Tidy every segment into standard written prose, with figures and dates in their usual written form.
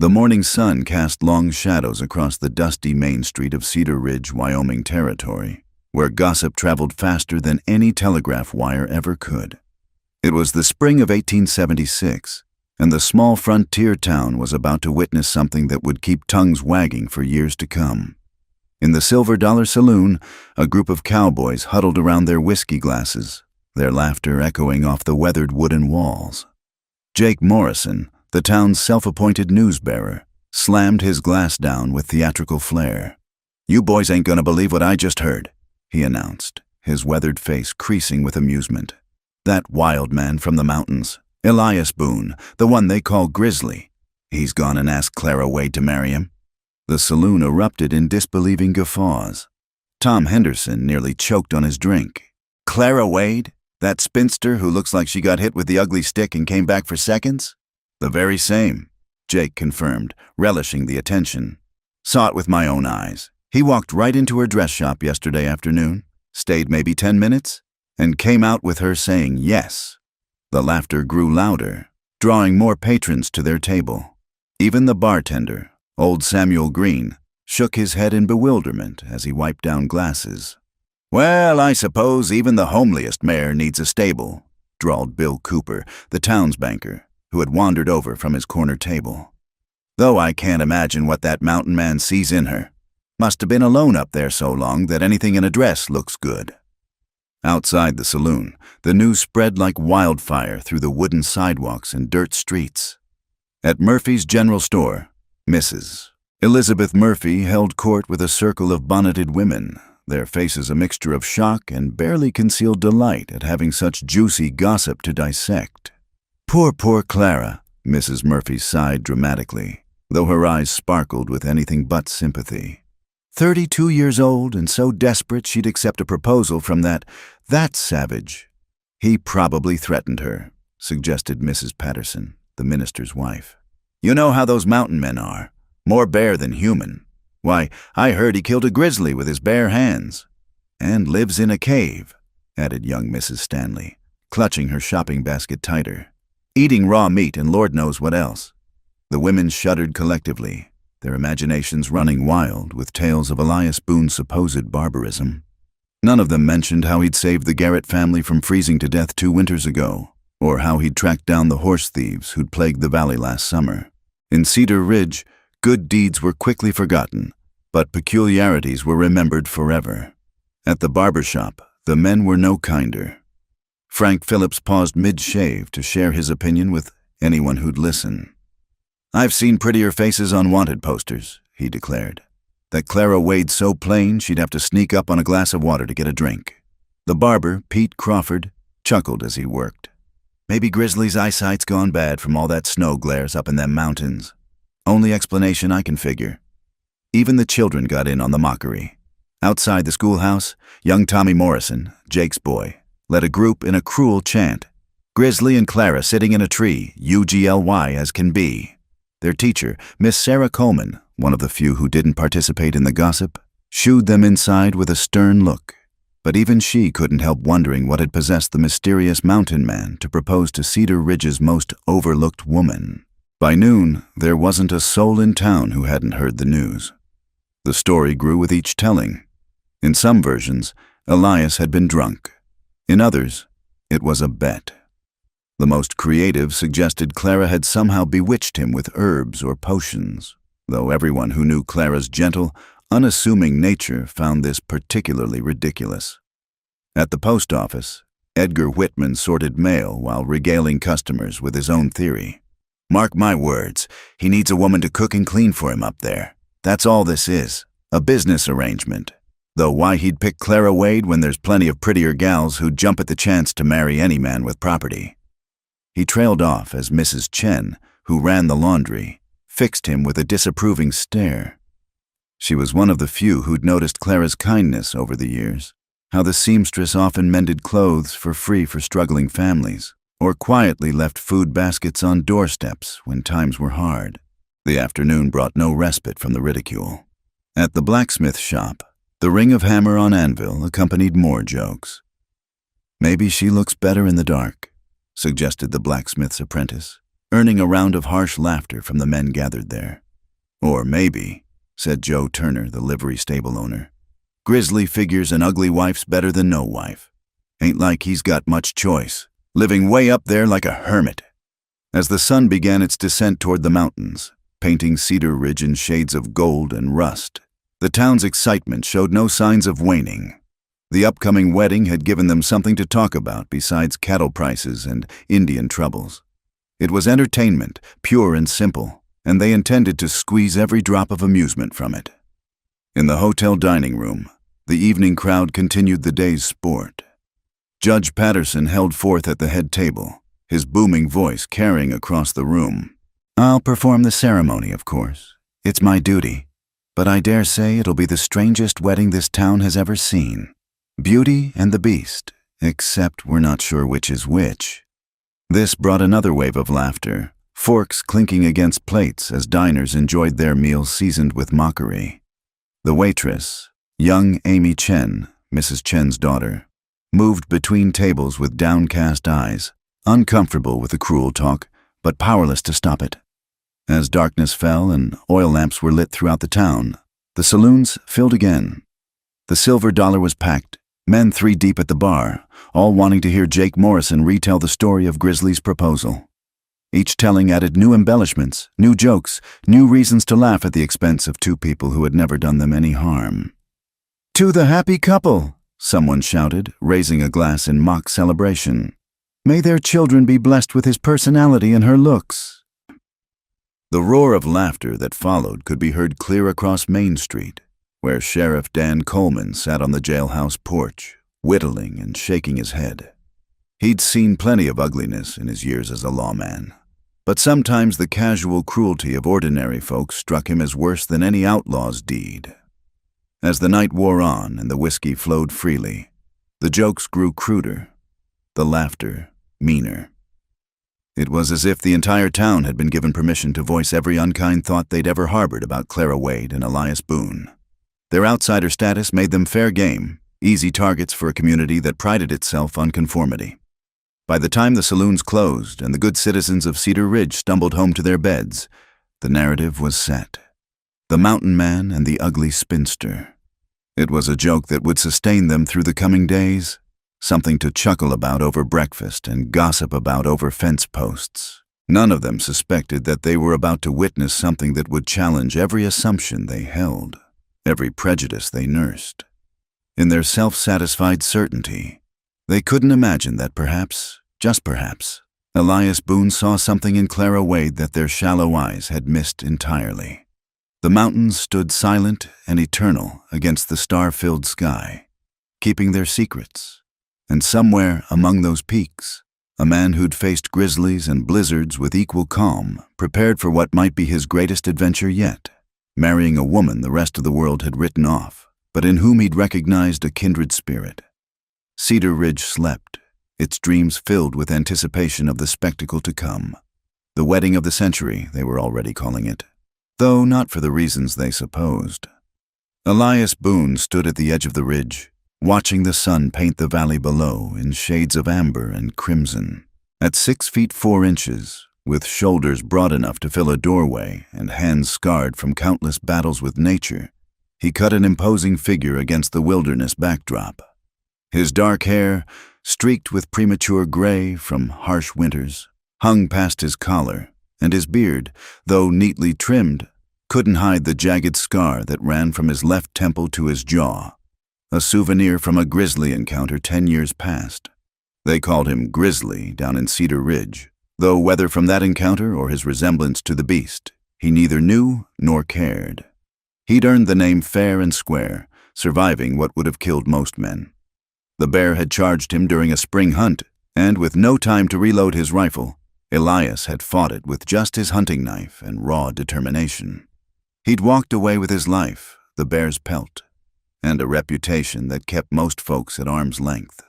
The morning sun cast long shadows across the dusty main street of Cedar Ridge, Wyoming territory, where gossip traveled faster than any telegraph wire ever could. It was the spring of 1876, and the small frontier town was about to witness something that would keep tongues wagging for years to come. In the Silver Dollar Saloon, a group of cowboys huddled around their whiskey glasses, their laughter echoing off the weathered wooden walls. Jake Morrison, the town's self-appointed newsbearer, slammed his glass down with theatrical flair. "You boys ain't gonna believe what I just heard," he announced, his weathered face creasing with amusement. "That wild man from the mountains, Elias Boone, the one they call Grizzly, he's gone and asked Clara Wade to marry him." The saloon erupted in disbelieving guffaws. Tom Henderson nearly choked on his drink. "Clara Wade? That spinster who looks like she got hit with the ugly stick and came back for seconds?" "The very same," Jake confirmed, relishing the attention. "Saw it with my own eyes. He walked right into her dress shop yesterday afternoon, stayed maybe 10 minutes, and came out with her saying yes." The laughter grew louder, drawing more patrons to their table. Even the bartender, old Samuel Green, shook his head in bewilderment as he wiped down glasses. "Well, I suppose even the homeliest mare needs a stable," drawled Bill Cooper, the townsbanker, who had wandered over from his corner table. "Though I can't imagine what that mountain man sees in her. Must have been alone up there so long that anything in a dress looks good." Outside the saloon, the news spread like wildfire through the wooden sidewalks and dirt streets. At Murphy's General Store, Mrs. Elizabeth Murphy held court with a circle of bonneted women, their faces a mixture of shock and barely concealed delight at having such juicy gossip to dissect. Poor Clara," Mrs. Murphy sighed dramatically, though her eyes sparkled with anything but sympathy. 32 years old and so desperate she'd accept a proposal from that savage. "He probably threatened her," suggested Mrs. Patterson, the minister's wife. "You know how those mountain men are, more bear than human. Why, I heard he killed a grizzly with his bare hands. And lives in a cave," added young Mrs. Stanley, clutching her shopping basket tighter. "Eating raw meat and Lord knows what else." The women shuddered collectively, their imaginations running wild with tales of Elias Boone's supposed barbarism. None of them mentioned how he'd saved the Garrett family from freezing to death 2 winters ago, or how he'd tracked down the horse thieves who'd plagued the valley last summer. In Cedar Ridge, good deeds were quickly forgotten, but peculiarities were remembered forever. At the barber shop, the men were no kinder. Frank Phillips paused mid-shave to share his opinion with anyone who'd listen. "I've seen prettier faces on wanted posters," he declared. "That Clara Wade's so plain she'd have to sneak up on a glass of water to get a drink." The barber, Pete Crawford, chuckled as he worked. "Maybe Grizzly's eyesight's gone bad from all that snow glares up in them mountains. Only explanation I can figure." Even the children got in on the mockery. Outside the schoolhouse, young Tommy Morrison, Jake's boy, led a group in a cruel chant. "Grizzly and Clara sitting in a tree, UGLY as can be." Their teacher, Miss Sarah Coleman, one of the few who didn't participate in the gossip, shooed them inside with a stern look. But even she couldn't help wondering what had possessed the mysterious mountain man to propose to Cedar Ridge's most overlooked woman. By noon, there wasn't a soul in town who hadn't heard the news. The story grew with each telling. In some versions, Elias had been drunk. In others, it was a bet. The most creative suggested Clara had somehow bewitched him with herbs or potions, though everyone who knew Clara's gentle, unassuming nature found this particularly ridiculous. At the post office, Edgar Whitman sorted mail while regaling customers with his own theory. "Mark my words, he needs a woman to cook and clean for him up there. That's all this is, a business arrangement. Though why he'd pick Clara Wade when there's plenty of prettier gals who'd jump at the chance to marry any man with property." He trailed off as Mrs. Chen, who ran the laundry, fixed him with a disapproving stare. She was one of the few who'd noticed Clara's kindness over the years, how the seamstress often mended clothes for free for struggling families, or quietly left food baskets on doorsteps when times were hard. The afternoon brought no respite from the ridicule. At the blacksmith shop, the ring of hammer on anvil accompanied more jokes. "Maybe she looks better in the dark," suggested the blacksmith's apprentice, earning a round of harsh laughter from the men gathered there. "Or maybe," said Joe Turner, the livery stable owner, "Grizzly figures an ugly wife's better than no wife. Ain't like he's got much choice, living way up there like a hermit." As the sun began its descent toward the mountains, painting Cedar Ridge in shades of gold and rust, the town's excitement showed no signs of waning. The upcoming wedding had given them something to talk about besides cattle prices and Indian troubles. It was entertainment, pure and simple, and they intended to squeeze every drop of amusement from it. In the hotel dining room, the evening crowd continued the day's sport. Judge Patterson held forth at the head table, his booming voice carrying across the room. "I'll perform the ceremony, of course. It's my duty. But I dare say it'll be the strangest wedding this town has ever seen. Beauty and the Beast, except we're not sure which is which." This brought another wave of laughter, forks clinking against plates as diners enjoyed their meals seasoned with mockery. The waitress, young Amy Chen, Mrs. Chen's daughter, moved between tables with downcast eyes, uncomfortable with the cruel talk, but powerless to stop it. As darkness fell and oil lamps were lit throughout the town, the saloons filled again. The Silver Dollar was packed, men 3 deep at the bar, all wanting to hear Jake Morrison retell the story of Grizzly's proposal. Each telling added new embellishments, new jokes, new reasons to laugh at the expense of 2 people who had never done them any harm. "To the happy couple," someone shouted, raising a glass in mock celebration. "May their children be blessed with his personality and her looks." The roar of laughter that followed could be heard clear across Main Street, where Sheriff Dan Coleman sat on the jailhouse porch, whittling and shaking his head. He'd seen plenty of ugliness in his years as a lawman, but sometimes the casual cruelty of ordinary folks struck him as worse than any outlaw's deed. As the night wore on and the whiskey flowed freely, the jokes grew cruder, the laughter meaner. It was as if the entire town had been given permission to voice every unkind thought they'd ever harbored about Clara Wade and Elias Boone. Their outsider status made them fair game, easy targets for a community that prided itself on conformity. By the time the saloons closed and the good citizens of Cedar Ridge stumbled home to their beds, the narrative was set. The mountain man and the ugly spinster. It was a joke that would sustain them through the coming days, something to chuckle about over breakfast and gossip about over fence posts. None of them suspected that they were about to witness something that would challenge every assumption they held, every prejudice they nursed. In their self-satisfied certainty, they couldn't imagine that perhaps, just perhaps, Elias Boone saw something in Clara Wade that their shallow eyes had missed entirely. The mountains stood silent and eternal against the star-filled sky, keeping their secrets. And somewhere among those peaks, a man who'd faced grizzlies and blizzards with equal calm, prepared for what might be his greatest adventure yet, marrying a woman the rest of the world had written off, but in whom he'd recognized a kindred spirit. Cedar Ridge slept, its dreams filled with anticipation of the spectacle to come. The wedding of the century, they were already calling it, though not for the reasons they supposed. Elias Boone stood at the edge of the ridge, watching the sun paint the valley below in shades of amber and crimson. At 6 feet 4 inches, with shoulders broad enough to fill a doorway and hands scarred from countless battles with nature, he cut an imposing figure against the wilderness backdrop. His dark hair, streaked with premature gray from harsh winters, hung past his collar, and his beard, though neatly trimmed, couldn't hide the jagged scar that ran from his left temple to his jaw, a souvenir from a grizzly encounter 10 years past. They called him Grizzly down in Cedar Ridge, though whether from that encounter or his resemblance to the beast, he neither knew nor cared. He'd earned the name fair and square, surviving what would have killed most men. The bear had charged him during a spring hunt, and with no time to reload his rifle, Elias had fought it with just his hunting knife and raw determination. He'd walked away with his life, the bear's pelt, and a reputation that kept most folks at arm's length.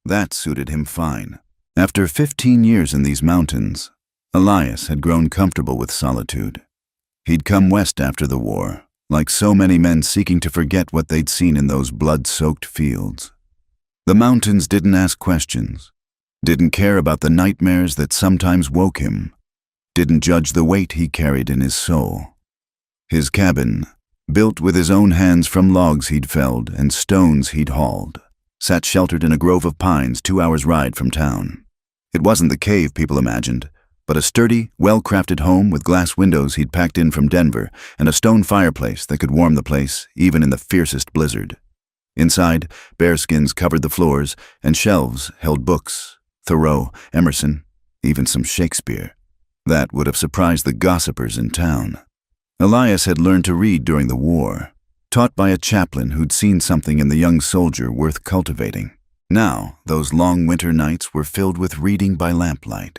That suited him fine. After 15 years in these mountains, Elias had grown comfortable with solitude. He'd come west after the war, like so many men seeking to forget what they'd seen in those blood-soaked fields. The mountains didn't ask questions, didn't care about the nightmares that sometimes woke him, didn't judge the weight he carried in his soul. His cabin, built with his own hands from logs he'd felled and stones he'd hauled, sat sheltered in a grove of pines 2 hours' ride from town. It wasn't the cave people imagined, but a sturdy, well-crafted home with glass windows he'd packed in from Denver and a stone fireplace that could warm the place even in the fiercest blizzard. Inside, bearskins covered the floors and shelves held books, Thoreau, Emerson, even some Shakespeare. That would have surprised the gossipers in town. Elias had learned to read during the war, taught by a chaplain who'd seen something in the young soldier worth cultivating. Now, those long winter nights were filled with reading by lamplight,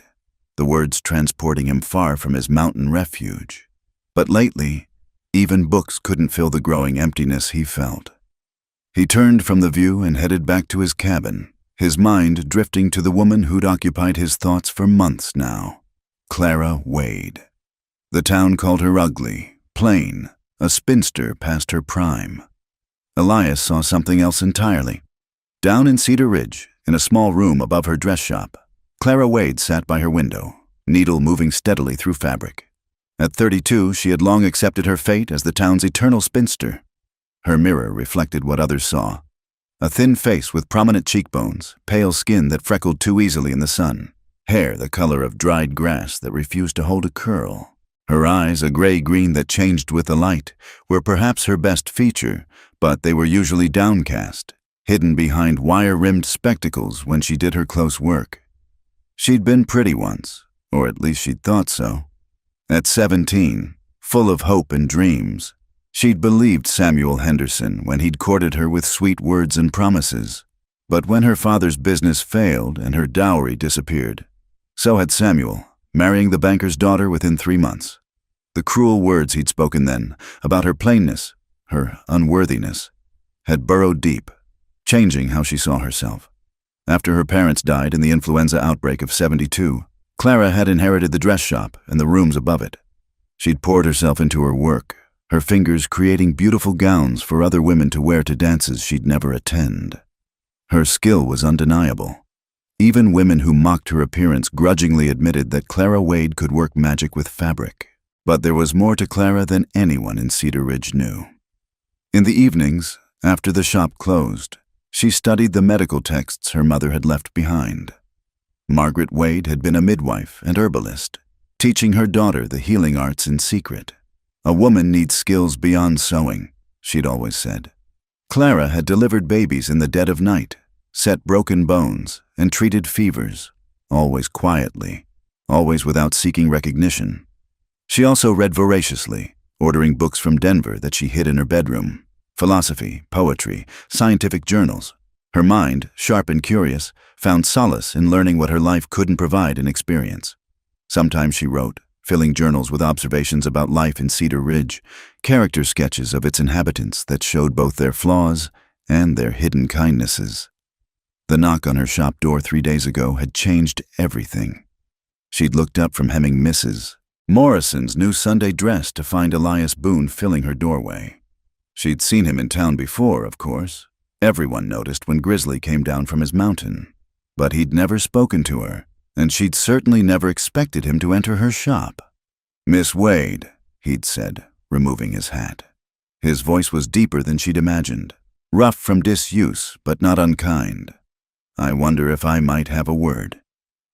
the words transporting him far from his mountain refuge. But lately, even books couldn't fill the growing emptiness he felt. He turned from the view and headed back to his cabin, his mind drifting to the woman who'd occupied his thoughts for months now, Clara Wade. The town called her ugly, plain, a spinster past her prime. Elias saw something else entirely. Down in Cedar Ridge, in a small room above her dress shop, Clara Wade sat by her window, needle moving steadily through fabric. At 32, she had long accepted her fate as the town's eternal spinster. Her mirror reflected what others saw: a thin face with prominent cheekbones, pale skin that freckled too easily in the sun, hair the color of dried grass that refused to hold a curl. Her eyes, a gray-green that changed with the light, were perhaps her best feature, but they were usually downcast, hidden behind wire-rimmed spectacles when she did her close work. She'd been pretty once, or at least she'd thought so. At 17, full of hope and dreams, she'd believed Samuel Henderson when he'd courted her with sweet words and promises. But when her father's business failed and her dowry disappeared, so had Samuel, marrying the banker's daughter within 3 months. The cruel words he'd spoken then, about her plainness, her unworthiness, had burrowed deep, changing how she saw herself. After her parents died in the influenza outbreak of 72, Clara had inherited the dress shop and the rooms above it. She'd poured herself into her work, her fingers creating beautiful gowns for other women to wear to dances she'd never attend. Her skill was undeniable. Even women who mocked her appearance grudgingly admitted that Clara Wade could work magic with fabric. But there was more to Clara than anyone in Cedar Ridge knew. In the evenings, after the shop closed, she studied the medical texts her mother had left behind. Margaret Wade had been a midwife and herbalist, teaching her daughter the healing arts in secret. A woman needs skills beyond sewing, she'd always said. Clara had delivered babies in the dead of night, set broken bones, and treated fevers, always quietly, always without seeking recognition. She also read voraciously, ordering books from Denver that she hid in her bedroom: philosophy, poetry, scientific journals. Her mind, sharp and curious, found solace in learning what her life couldn't provide in experience. Sometimes she wrote, filling journals with observations about life in Cedar Ridge, character sketches of its inhabitants that showed both their flaws and their hidden kindnesses. The knock on her shop door 3 days ago had changed everything. She'd looked up from hemming Mrs. Morrison's new Sunday dress to find Elias Boone filling her doorway. She'd seen him in town before, of course. Everyone noticed when Grizzly came down from his mountain. But he'd never spoken to her, and she'd certainly never expected him to enter her shop. "Miss Wade," he'd said, removing his hat. His voice was deeper than she'd imagined, rough from disuse, but not unkind. "I wonder if I might have a word."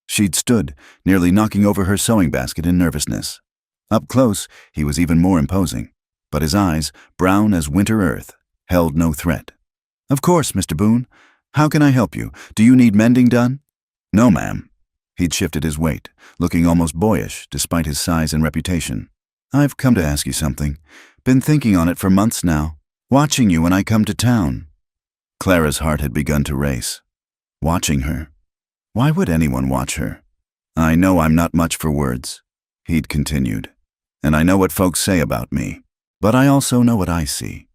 She'd stood, nearly knocking over her sewing basket in nervousness. Up close, he was even more imposing, but his eyes, brown as winter earth, held no threat. "Of course, Mr. Boone. How can I help you? Do you need mending done?" "No, ma'am." He'd shifted his weight, looking almost boyish despite his size and reputation. "I've come to ask you something. Been thinking on it for months now. Watching you when I come to town." Clara's heart had begun to race. Watching her? Why would anyone watch her? "I know I'm not much for words," he'd continued, "and I know what folks say about me, but I also know what I see.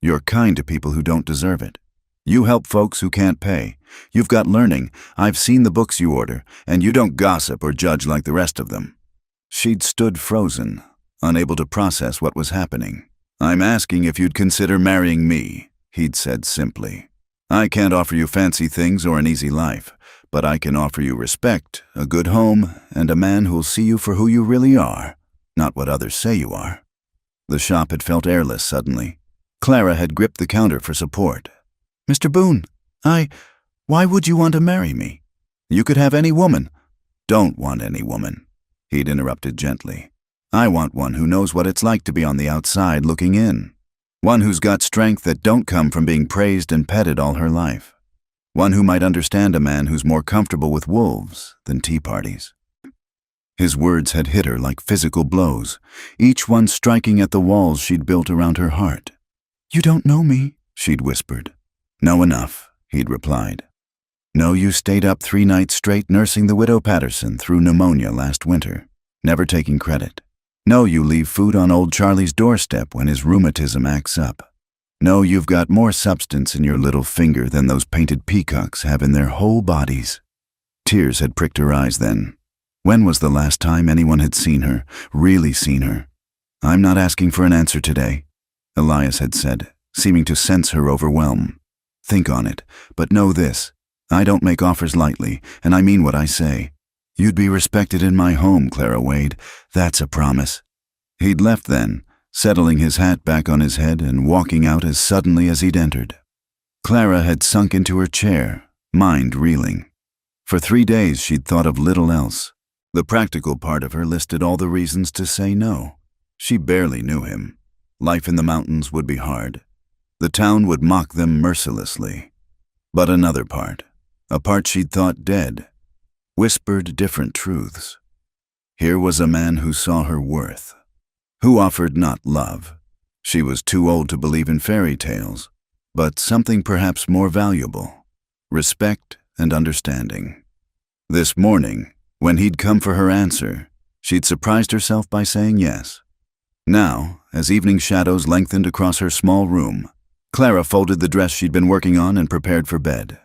You're kind to people who don't deserve it. You help folks who can't pay. You've got learning. I've seen the books you order, and you don't gossip or judge like the rest of them." She'd stood frozen, unable to process what was happening. "I'm asking if you'd consider marrying me," he'd said simply. "I can't offer you fancy things or an easy life, but I can offer you respect, a good home, and a man who'll see you for who you really are, not what others say you are." The shop had felt airless suddenly. Clara had gripped the counter for support. "Mr. Boone, why would you want to marry me? You could have any woman." "Don't want any woman," he'd interrupted gently. "I want one who knows what it's like to be on the outside looking in. One who's got strength that don't come from being praised and petted all her life. One who might understand a man who's more comfortable with wolves than tea parties." His words had hit her like physical blows, each one striking at the walls she'd built around her heart. "You don't know me," she'd whispered. "Know enough," he'd replied. "Know you stayed up 3 nights straight nursing the widow Patterson through pneumonia last winter, never taking credit. Know you leave food on old Charlie's doorstep when his rheumatism acts up. Know you've got more substance in your little finger than those painted peacocks have in their whole bodies." Tears had pricked her eyes then. When was the last time anyone had seen her, really seen her? "I'm not asking for an answer today," Elias had said, seeming to sense her overwhelm. "Think on it, but know this. I don't make offers lightly, and I mean what I say. You'd be respected in my home, Clara Wade. That's a promise." He'd left then, settling his hat back on his head and walking out as suddenly as he'd entered. Clara had sunk into her chair, mind reeling. For 3 days she'd thought of little else. The practical part of her listed all the reasons to say no. She barely knew him. Life in the mountains would be hard. The town would mock them mercilessly. But another part, a part she'd thought dead, whispered different truths. Here was a man who saw her worth, who offered not love. She was too old to believe in fairy tales, but something perhaps more valuable, respect and understanding. This morning, when he'd come for her answer, she'd surprised herself by saying yes. Now, as evening shadows lengthened across her small room, Clara folded the dress she'd been working on and prepared for bed.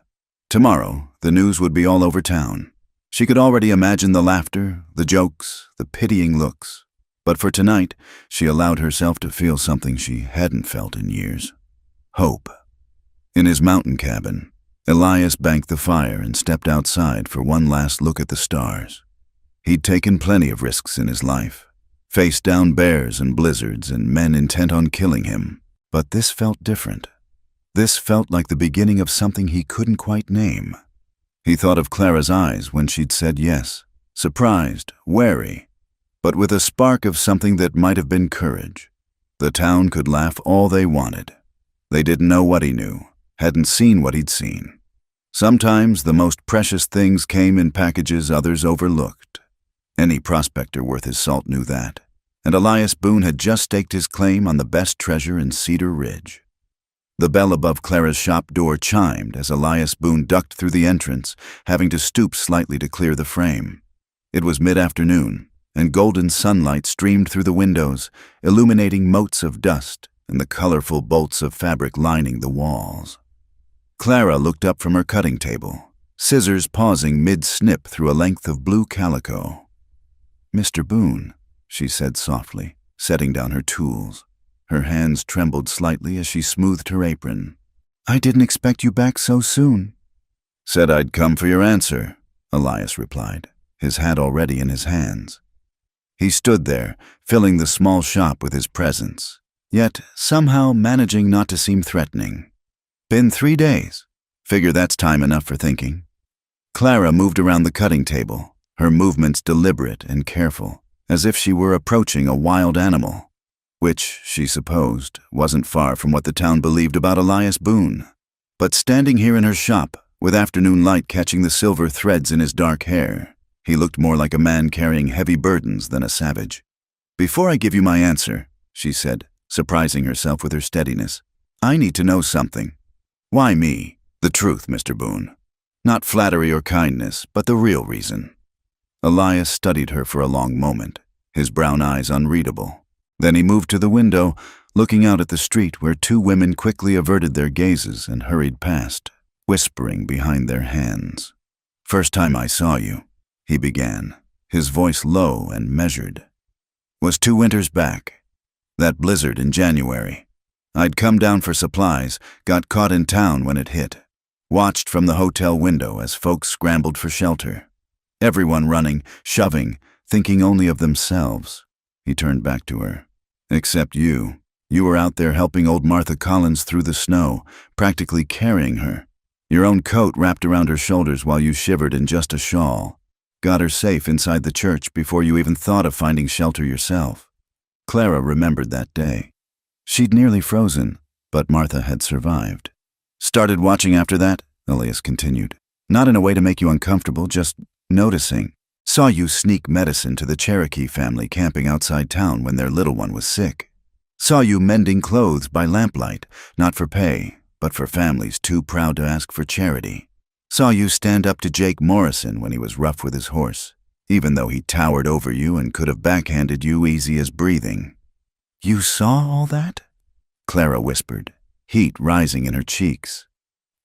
Tomorrow, the news would be all over town. She could already imagine the laughter, the jokes, the pitying looks. But for tonight, she allowed herself to feel something she hadn't felt in years. Hope. In his mountain cabin, Elias banked the fire and stepped outside for one last look at the stars. He'd taken plenty of risks in his life, faced down bears and blizzards and men intent on killing him. But this felt different. This felt like the beginning of something he couldn't quite name. He thought of Clara's eyes when she'd said yes, surprised, wary, but with a spark of something that might have been courage. The town could laugh all they wanted. They didn't know what he knew, hadn't seen what he'd seen. Sometimes the most precious things came in packages others overlooked. Any prospector worth his salt knew that, and Elias Boone had just staked his claim on the best treasure in Cedar Ridge. The bell above Clara's shop door chimed as Elias Boone ducked through the entrance, having to stoop slightly to clear the frame. It was mid-afternoon, and golden sunlight streamed through the windows, illuminating motes of dust and the colorful bolts of fabric lining the walls. Clara looked up from her cutting table, scissors pausing mid-snip through a length of blue calico. "Mr. Boone," she said softly, setting down her tools. Her hands trembled slightly as she smoothed her apron. "I didn't expect you back so soon." "Said I'd come for your answer," Elias replied, his hat already in his hands. He stood there, filling the small shop with his presence, yet somehow managing not to seem threatening. "Been 3 days. Figure that's time enough for thinking." Clara moved around the cutting table, her movements deliberate and careful, as if she were approaching a wild animal, which, she supposed, wasn't far from what the town believed about Elias Boone. But standing here in her shop, with afternoon light catching the silver threads in his dark hair, he looked more like a man carrying heavy burdens than a savage. "Before I give you my answer," she said, surprising herself with her steadiness, "I need to know something." "Why me?" "The truth, Mr. Boone. Not flattery or kindness, but the real reason." Elias studied her for a long moment, his brown eyes unreadable. Then he moved to the window, looking out at the street where 2 women quickly averted their gazes and hurried past, whispering behind their hands. "First time I saw you," he began, his voice low and measured, "was 2 winters back. That blizzard in January. I'd come down for supplies, got caught in town when it hit. watched from the hotel window as folks scrambled for shelter. Everyone running, shoving, thinking only of themselves. He turned back to her. Except you. You were out there helping old Martha Collins through the snow, practically carrying her. Your own coat wrapped around her shoulders while you shivered in just a shawl. Got her safe inside the church before you even thought of finding shelter yourself. Clara remembered that day. She'd nearly frozen, but Martha had survived. Started watching after that, Elias continued. Not in a way to make you uncomfortable, just noticing. Saw you sneak medicine to the Cherokee family camping outside town when their little one was sick. Saw you mending clothes by lamplight, not for pay, but for families too proud to ask for charity. Saw you stand up to Jake Morrison when he was rough with his horse, even though he towered over you and could have backhanded you easy as breathing. You saw all that? Clara whispered, heat rising in her cheeks.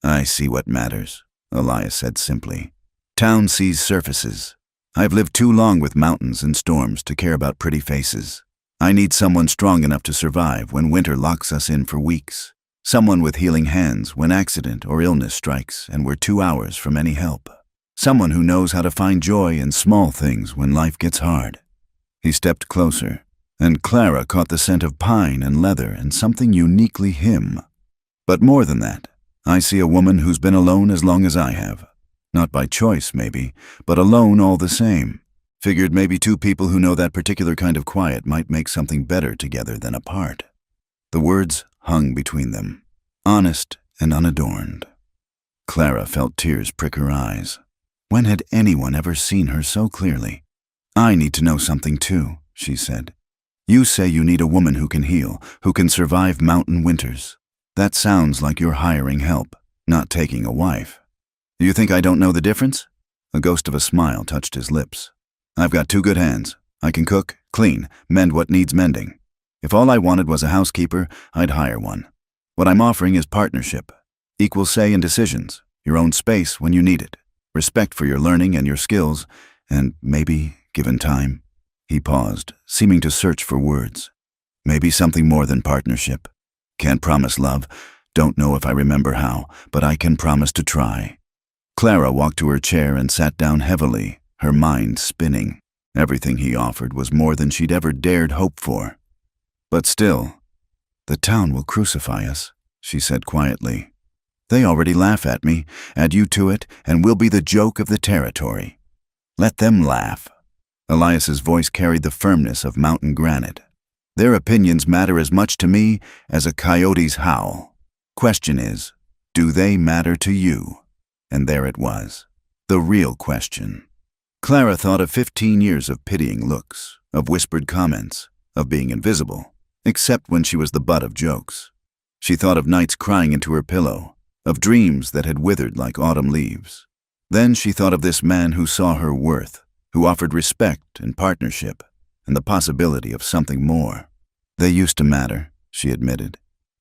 I see what matters, Elias said simply. Town sees surfaces. I've lived too long with mountains and storms to care about pretty faces. I need someone strong enough to survive when winter locks us in for weeks. Someone with healing hands when accident or illness strikes and we're 2 hours from any help. Someone who knows how to find joy in small things when life gets hard. He stepped closer, and Clara caught the scent of pine and leather and something uniquely him. But more than that, I see a woman who's been alone as long as I have. Not by choice, maybe, but alone all the same. Figured maybe two people who know that particular kind of quiet might make something better together than apart. The words hung between them, honest and unadorned. Clara felt tears prick her eyes. When had anyone ever seen her so clearly? I need to know something too, she said. You say you need a woman who can heal, who can survive mountain winters. That sounds like you're hiring help, not taking a wife. Do you think I don't know the difference? A ghost of a smile touched his lips. I've got 2 good hands. I can cook, clean, mend what needs mending. If all I wanted was a housekeeper, I'd hire one. What I'm offering is partnership. Equal say in decisions, your own space when you need it, respect for your learning and your skills, and maybe, given time. He paused, seeming to search for words. Maybe something more than partnership. Can't promise love. Don't know if I remember how, but I can promise to try. Clara walked to her chair and sat down heavily, her mind spinning. Everything he offered was more than she'd ever dared hope for. But still, the town will crucify us, she said quietly. They already laugh at me, add you to it, and we'll be the joke of the territory. Let them laugh. Elias's voice carried the firmness of mountain granite. Their opinions matter as much to me as a coyote's howl. Question is, do they matter to you? And there it was, the real question. Clara thought of 15 years of pitying looks, of whispered comments, of being invisible, except when she was the butt of jokes. She thought of nights crying into her pillow, of dreams that had withered like autumn leaves. Then she thought of this man who saw her worth, who offered respect and partnership, and the possibility of something more. They used to matter, she admitted.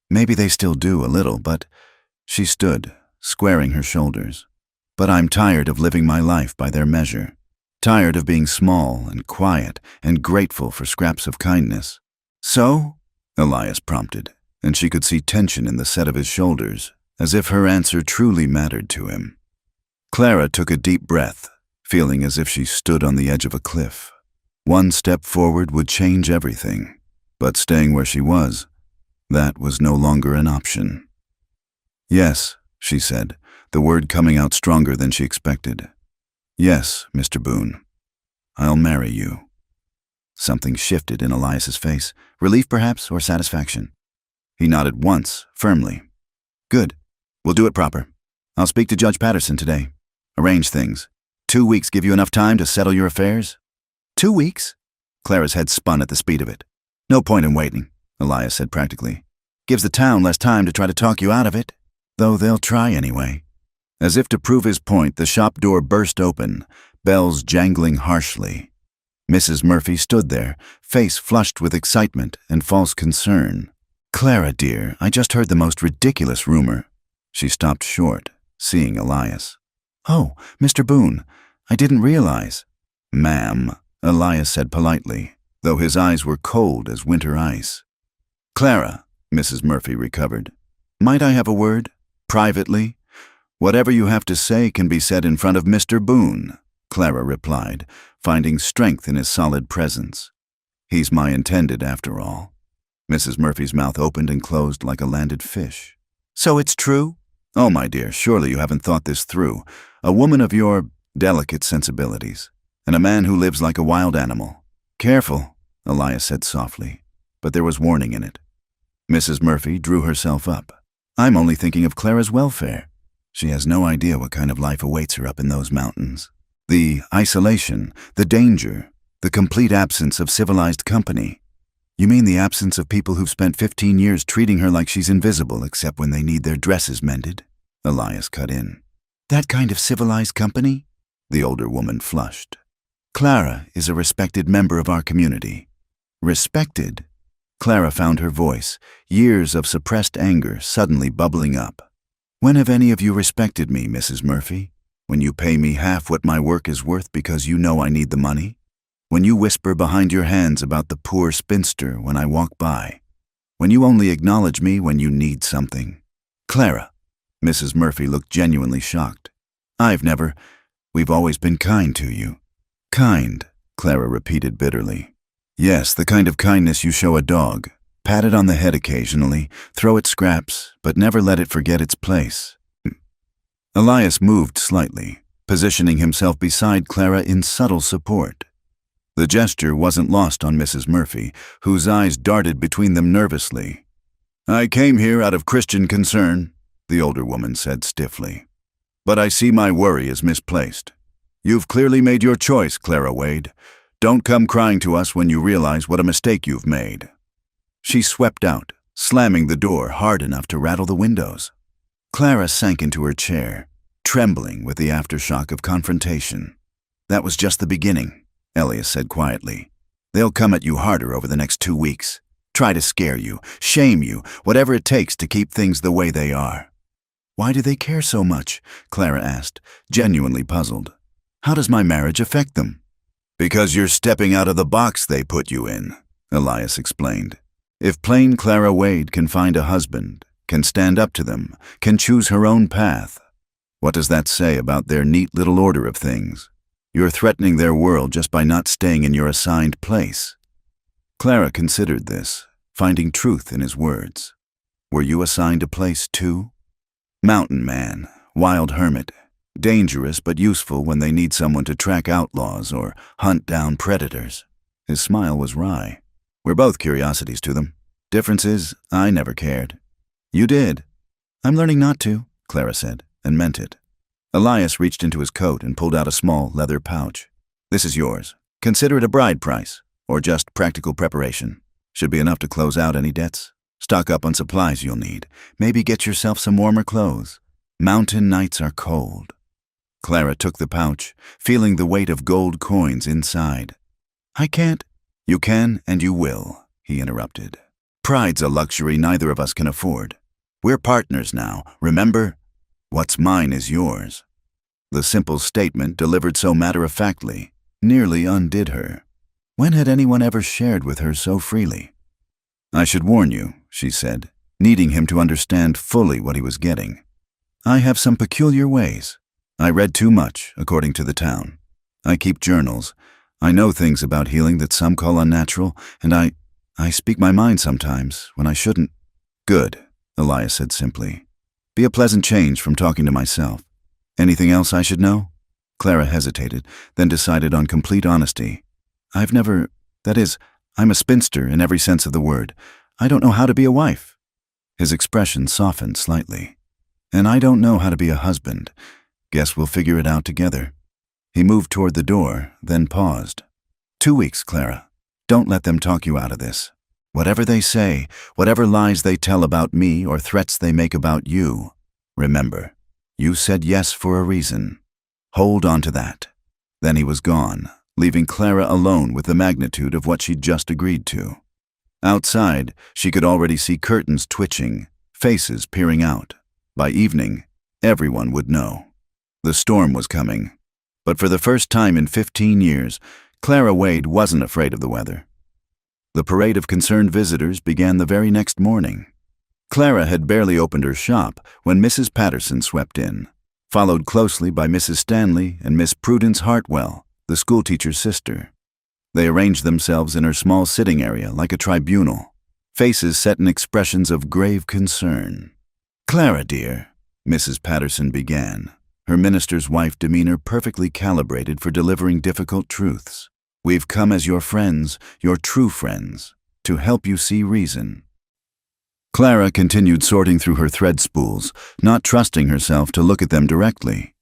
Maybe they still do a little, but she stood, squaring her shoulders. But I'm tired of living my life by their measure. Tired of being small and quiet and grateful for scraps of kindness. So? Elias prompted, and she could see tension in the set of his shoulders, as if her answer truly mattered to him. Clara took a deep breath, feeling as if she stood on the edge of a cliff. One step forward would change everything, but staying where she was, that was no longer an option. Yes, she said, the word coming out stronger than she expected. Yes, Mr. Boone, I'll marry you. Something shifted in Elias's face, relief perhaps, or satisfaction. He nodded once, firmly. Good. We'll do it proper. I'll speak to Judge Patterson today. Arrange things. 2 weeks give you enough time to settle your affairs? 2 weeks? Clara's head spun at the speed of it. No point in waiting, Elias said practically. Gives the town less time to try to talk you out of it, though they'll try anyway. As if to prove his point, the shop door burst open, bells jangling harshly. Mrs. Murphy stood there, face flushed with excitement and false concern. Clara, dear, I just heard the most ridiculous rumor. She stopped short, seeing Elias. Oh, Mr. Boone, I didn't realize. Ma'am, Elias said politely, though his eyes were cold as winter ice. Clara, Mrs. Murphy recovered. Might I have a word? Privately? Whatever you have to say can be said in front of Mr. Boone, Clara replied, finding strength in his solid presence. He's my intended, after all. Mrs. Murphy's mouth opened and closed like a landed fish. So it's true? Oh, my dear, surely you haven't thought this through. A woman of your delicate sensibilities, and a man who lives like a wild animal. Careful, Elias said softly, but there was warning in it. Mrs. Murphy drew herself up. I'm only thinking of Clara's welfare. She has no idea what kind of life awaits her up in those mountains. The isolation, the danger, the complete absence of civilized company. You mean the absence of people who've spent 15 years treating her like she's invisible except when they need their dresses mended? Elias cut in. That kind of civilized company? The older woman flushed. Clara is a respected member of our community. Respected? Clara found her voice, years of suppressed anger suddenly bubbling up. When have any of you respected me, Mrs. Murphy? When you pay me half what my work is worth because you know I need the money? When you whisper behind your hands about the poor spinster when I walk by? When you only acknowledge me when you need something? Clara. Mrs. Murphy looked genuinely shocked. We've always been kind to you. Kind, Clara repeated bitterly. Yes, the kind of kindness you show a dog. Pat it on the head occasionally, throw it scraps, but never let it forget its place. Elias moved slightly, positioning himself beside Clara in subtle support. The gesture wasn't lost on Mrs. Murphy, whose eyes darted between them nervously. I came here out of Christian concern, the older woman said stiffly. But I see my worry is misplaced. You've clearly made your choice, Clara Wade. Don't come crying to us when you realize what a mistake you've made. She swept out, slamming the door hard enough to rattle the windows. Clara sank into her chair, trembling with the aftershock of confrontation. That was just the beginning, Elias said quietly. They'll come at you harder over the next 2 weeks. Try to scare you, shame you, whatever it takes to keep things the way they are. Why do they care so much? Clara asked, genuinely puzzled. How does my marriage affect them? Because you're stepping out of the box they put you in, Elias explained. If plain Clara Wade can find a husband, can stand up to them, can choose her own path, what does that say about their neat little order of things? You're threatening their world just by not staying in your assigned place. Clara considered this, finding truth in his words. Were you assigned a place too? Mountain man, wild hermit, dangerous but useful when they need someone to track outlaws or hunt down predators. His smile was wry. We're both curiosities to them. Difference is, I never cared. You did. I'm learning not to, Clara said, and meant it. Elias reached into his coat and pulled out a small leather pouch. This is yours. Consider it a bride price, or just practical preparation. Should be enough to close out any debts. Stock up on supplies you'll need. Maybe get yourself some warmer clothes. Mountain nights are cold. Clara took the pouch, feeling the weight of gold coins inside. I can't. You can and you will, he interrupted. Pride's a luxury neither of us can afford. We're partners now, remember? What's mine is yours. The simple statement, delivered so matter-of-factly, nearly undid her. When had anyone ever shared with her so freely? I should warn you, she said, needing him to understand fully what he was getting. I have some peculiar ways. I read too much, according to the town. I keep journals. I know things about healing that some call unnatural, and I speak my mind sometimes when I shouldn't. Good, Elias said simply. Be a pleasant change from talking to myself. Anything else I should know? Clara hesitated, then decided on complete honesty. I'm a spinster in every sense of the word. I don't know how to be a wife. His expression softened slightly. And I don't know how to be a husband. Guess we'll figure it out together. He moved toward the door, then paused. 2 weeks, Clara. Don't let them talk you out of this. Whatever they say, whatever lies they tell about me or threats they make about you, remember, you said yes for a reason. Hold on to that. Then he was gone, leaving Clara alone with the magnitude of what she'd just agreed to. Outside, she could already see curtains twitching, faces peering out. By evening, everyone would know. The storm was coming. But for the first time in 15 years, Clara Wade wasn't afraid of the weather. The parade of concerned visitors began the very next morning. Clara had barely opened her shop when Mrs. Patterson swept in. followed closely by Mrs. Stanley and Miss Prudence Hartwell, the schoolteacher's sister. They arranged themselves in her small sitting area like a tribunal, faces set in expressions of grave concern. "Clara, dear," Mrs. Patterson began, her minister's wife demeanor perfectly calibrated for delivering difficult truths. "We've come as your friends, your true friends, to help you see reason." Clara continued sorting through her thread spools, not trusting herself to look at them directly.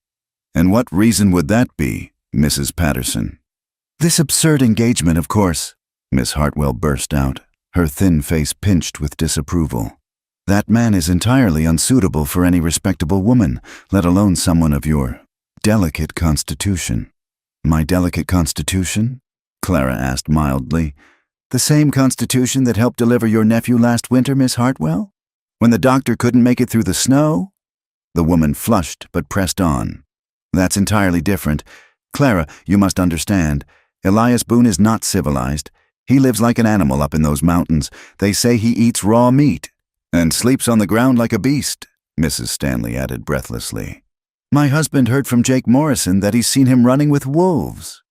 "And what reason would that be, Mrs. Patterson?" "This absurd engagement, of course," Miss Hartwell burst out, her thin face pinched with disapproval. "That man is entirely unsuitable for any respectable woman, let alone someone of your delicate constitution." "My delicate constitution?" Clara asked mildly. "The same constitution that helped deliver your nephew last winter, Miss Hartwell? When the doctor couldn't make it through the snow?" The woman flushed but pressed on. "That's entirely different. Clara, you must understand. Elias Boone is not civilized. He lives like an animal up in those mountains. They say he eats raw meat and sleeps on the ground like a beast," Mrs. Stanley added breathlessly. "My husband heard from Jake Morrison that he's seen him running with wolves."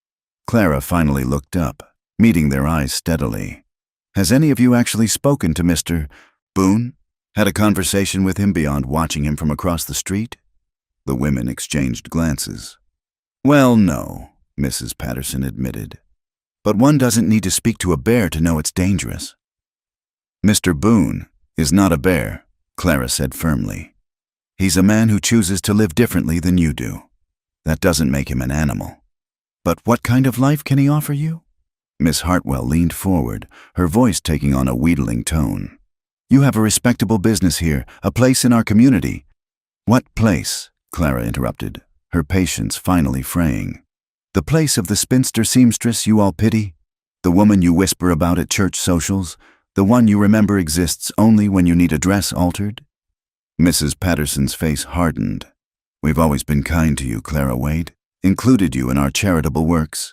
Clara finally looked up, meeting their eyes steadily. "Has any of you actually spoken to Mr. Boone? Had a conversation with him beyond watching him from across the street?" The women exchanged glances. "Well, no," Mrs. Patterson admitted. "But one doesn't need to speak to a bear to know it's dangerous." "Mr. Boone is not a bear," Clara said firmly. "He's a man who chooses to live differently than you do. That doesn't make him an animal." "But what kind of life can he offer you?" Miss Hartwell leaned forward, her voice taking on a wheedling tone. "You have a respectable business here, a place in our community." "What place?" Clara interrupted, her patience finally fraying. "The place of the spinster seamstress you all pity? The woman you whisper about at church socials? The one you remember exists only when you need a dress altered?" Mrs. Patterson's face hardened. "We've always been kind to you, Clara Wade, included you in our charitable works."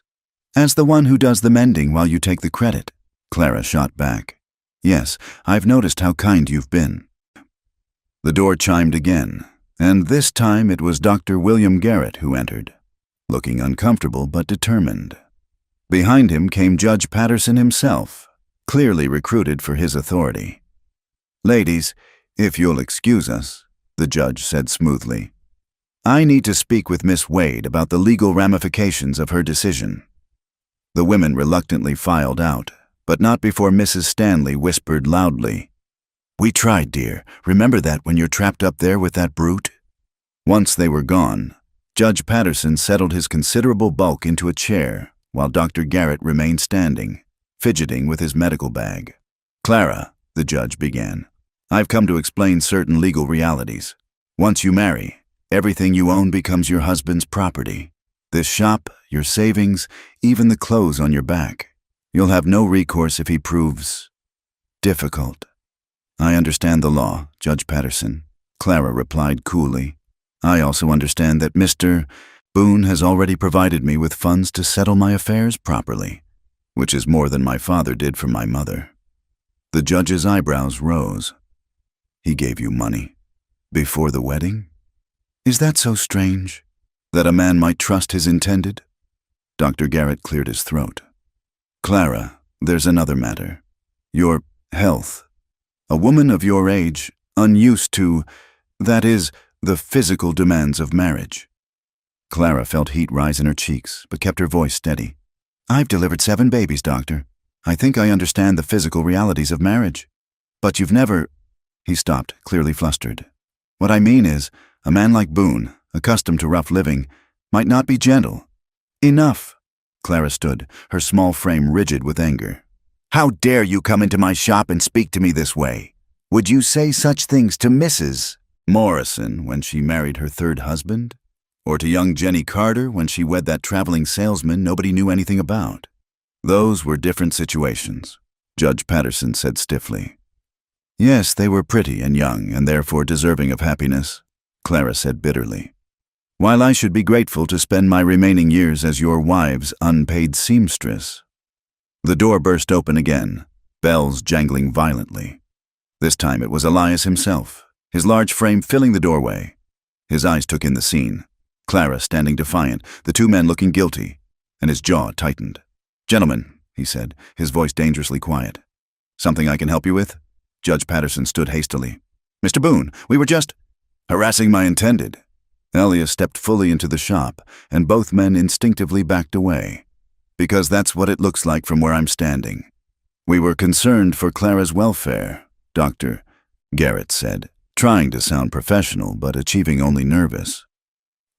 "As the one who does the mending while you take the credit," Clara shot back. "Yes, I've noticed how kind you've been." The door chimed again, and this time it was Dr. William Garrett who entered, looking uncomfortable but determined. Behind him came Judge Patterson himself, clearly recruited for his authority. "Ladies, if you'll excuse us," the judge said smoothly. "I need to speak with Miss Wade about the legal ramifications of her decision." The women reluctantly filed out, but not before Mrs. Stanley whispered loudly, "We tried, dear. Remember that when you're trapped up there with that brute?" Once they were gone, Judge Patterson settled his considerable bulk into a chair, while Dr. Garrett remained standing, fidgeting with his medical bag. "Clara," the judge began, "I've come to explain certain legal realities. Once you marry, everything you own becomes your husband's property. This shop, your savings, even the clothes on your back. You'll have no recourse if he proves difficult." "I understand the law, Judge Patterson," Clara replied coolly. "I also understand that Mr. Boone has already provided me with funds to settle my affairs properly, which is more than my father did for my mother." The judge's eyebrows rose. "He gave you money before the wedding? Is that so strange, that a man might trust his intended?" Dr. Garrett cleared his throat. "Clara, there's another matter. Your health. A woman of your age, unused to, that is, the physical demands of marriage." Clara felt heat rise in her cheeks, but kept her voice steady. "I've delivered 7 babies, doctor. I think I understand the physical realities of marriage. But you've never—" He stopped, clearly flustered. "What I mean is, a man like Boone, accustomed to rough living, might not be gentle." "Enough!" Clara stood, her small frame rigid with anger. "How dare you come into my shop and speak to me this way? Would you say such things to Mrs. Morrison when she married her 3rd husband? Or to young Jenny Carter when she wed that traveling salesman nobody knew anything about?" "Those were different situations," Judge Patterson said stiffly. "Yes, they were pretty and young and therefore deserving of happiness," Clara said bitterly. "While I should be grateful to spend my remaining years as your wife's unpaid seamstress." The door burst open again, bells jangling violently. This time it was Elias himself, his large frame filling the doorway. His eyes took in the scene. Clara standing defiant, the two men looking guilty, and his jaw tightened. "Gentlemen," he said, his voice dangerously quiet. "Something I can help you with?" Judge Patterson stood hastily. "Mr. Boone, we were just—" "Harassing my intended." Elias stepped fully into the shop, and both men instinctively backed away. "Because that's what it looks like from where I'm standing." "We were concerned for Clara's welfare," Dr. Garrett said, trying to sound professional but achieving only nervous.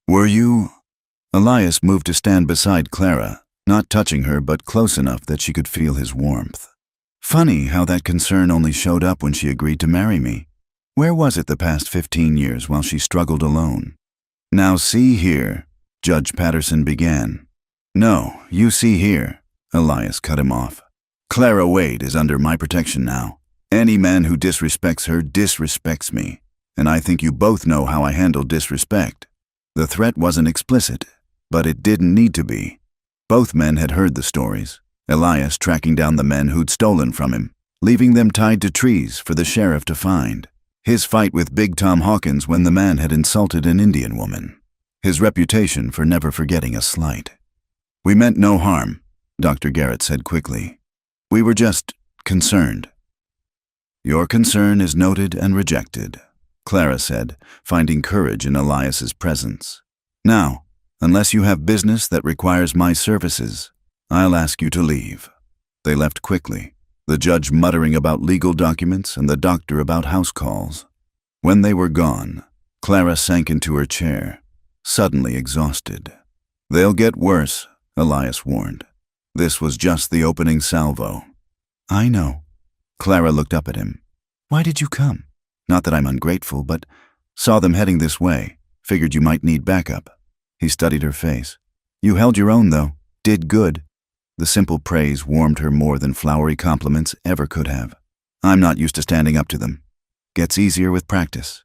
"Were you—" Elias moved to stand beside Clara, not touching her but close enough that she could feel his warmth. "Funny how that concern only showed up when she agreed to marry me. Where was it the past 15 years while she struggled alone?" "Now see here," Judge Patterson began. "No, you see here," Elias cut him off. "Clara Wade is under my protection now. Any man who disrespects her disrespects me, and I think you both know how I handle disrespect. The threat wasn't explicit, but it didn't need to be." Both men had heard the stories, Elias tracking down the men who'd stolen from him, leaving them tied to trees for the sheriff to find. His fight with Big Tom Hawkins when the man had insulted an Indian woman. His reputation for never forgetting a slight. "We meant no harm," Dr. Garrett said quickly. "We were just concerned." "Your concern is noted and rejected," Clara said, finding courage in Elias's presence. "Now, unless you have business that requires my services, I'll ask you to leave." They left quickly, the judge muttering about legal documents and the doctor about house calls. When they were gone, Clara sank into her chair, suddenly exhausted. "They'll get worse," Elias warned. "This was just the opening salvo." "I know." Clara looked up at him. "Why did you come? Not that I'm ungrateful, but saw them heading this way. Figured you might need backup." He studied her face. "You held your own, though. Did good." The simple praise warmed her more than flowery compliments ever could have. "I'm not used to standing up to them. Gets easier with practice."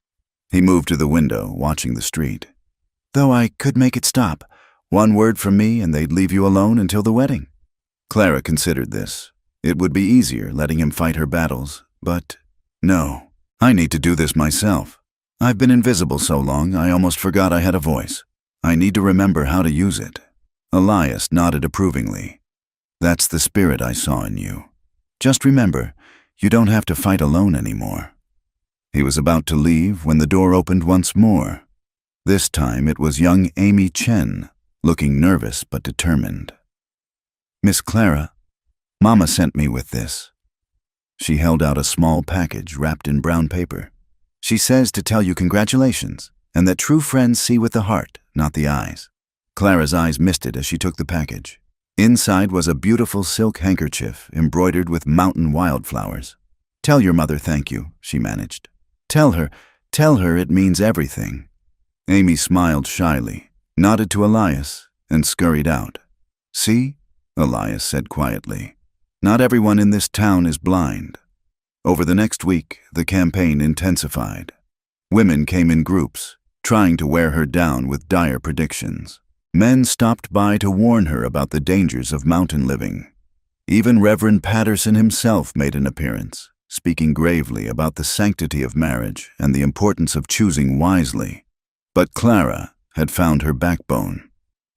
He moved to the window, watching the street. "Though I could make it stop. One word from me and they'd leave you alone until the wedding." Clara considered this. It would be easier letting him fight her battles, but no, I need to do this myself. I've been invisible so long I almost forgot I had a voice. I need to remember how to use it. Elias nodded approvingly. "That's the spirit I saw in you. Just remember, you don't have to fight alone anymore." He was about to leave when the door opened once more. This time it was young Amy Chen, looking nervous but determined. "Miss Clara, Mama sent me with this." She held out a small package wrapped in brown paper. "She says to tell you congratulations, and that true friends see with the heart, not the eyes." Clara's eyes misted as she took the package. Inside was a beautiful silk handkerchief embroidered with mountain wildflowers. "Tell your mother thank you," she managed. Tell her it means everything." Amy smiled shyly, nodded to Elias, and scurried out. "See?" Elias said quietly. "Not everyone in this town is blind." Over the next week, the campaign intensified. Women came in groups, trying to wear her down with dire predictions. Men stopped by to warn her about the dangers of mountain living. Even Reverend Patterson himself made an appearance, speaking gravely about the sanctity of marriage and the importance of choosing wisely. But Clara had found her backbone.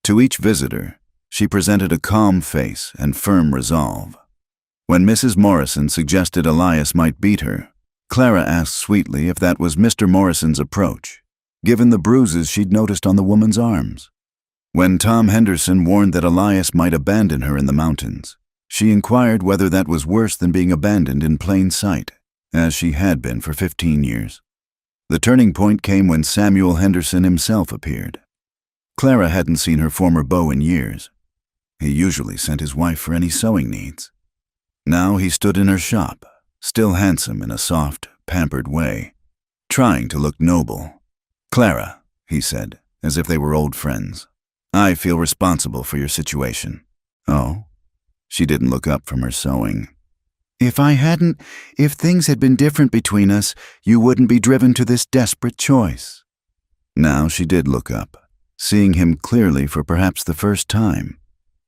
To each visitor, she presented a calm face and firm resolve. When Mrs. Morrison suggested Elias might beat her, Clara asked sweetly if that was Mr. Morrison's approach, given the bruises she'd noticed on the woman's arms. When Tom Henderson warned that Elias might abandon her in the mountains, she inquired whether that was worse than being abandoned in plain sight, as she had been for 15 years. The turning point came when Samuel Henderson himself appeared. Clara hadn't seen her former beau in years. He usually sent his wife for any sewing needs. Now he stood in her shop, still handsome in a soft, pampered way, trying to look noble. "Clara," he said, as if they were old friends, "I feel responsible for your situation." "Oh?" She didn't look up from her sewing. If things had been different between us, you wouldn't be driven to this desperate choice." Now she did look up, seeing him clearly for perhaps the first time.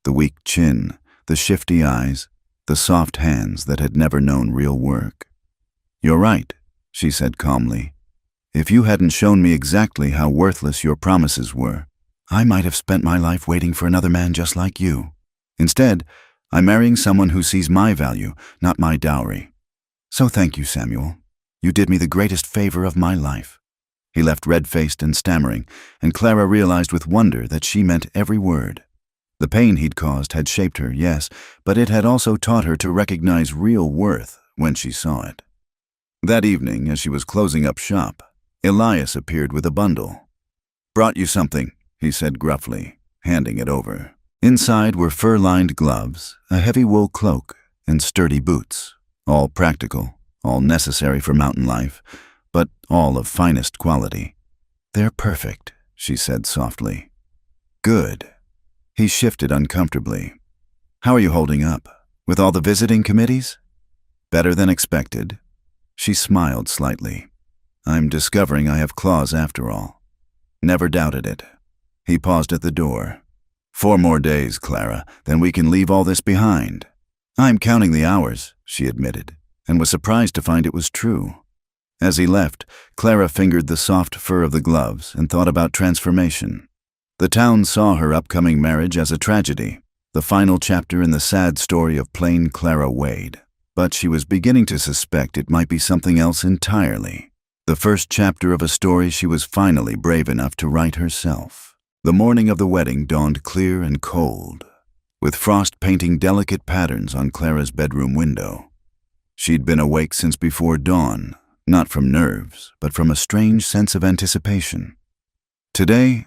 The weak chin, the shifty eyes, the soft hands that had never known real work. "You're right," she said calmly. If you hadn't shown me exactly how worthless your promises were, I might have spent my life waiting for another man just like you. Instead, I'm marrying someone who sees my value, not my dowry. So thank you, Samuel. You did me the greatest favor of my life." He left red-faced and stammering, and Clara realized with wonder that she meant every word. The pain he'd caused had shaped her, yes, but it had also taught her to recognize real worth when she saw it. That evening, as she was closing up shop, Elias appeared with a bundle. "Brought you something," he said gruffly, handing it over. Inside were fur-lined gloves, a heavy wool cloak, and sturdy boots, all practical, all necessary for mountain life, but all of finest quality. "They're perfect," she said softly. "Good." He shifted uncomfortably. "How are you holding up? With all the visiting committees?" "Better than expected." She smiled slightly. "I'm discovering I have claws after all." "Never doubted it." He paused at the door. 4 more days, Clara, then we can leave all this behind." "I'm counting the hours," she admitted, and was surprised to find it was true. As he left, Clara fingered the soft fur of the gloves and thought about transformation. The town saw her upcoming marriage as a tragedy, the final chapter in the sad story of plain Clara Wade. But she was beginning to suspect it might be something else entirely. The first chapter of a story she was finally brave enough to write herself. The morning of the wedding dawned clear and cold, with frost painting delicate patterns on Clara's bedroom window. She'd been awake since before dawn, not from nerves, but from a strange sense of anticipation. Today,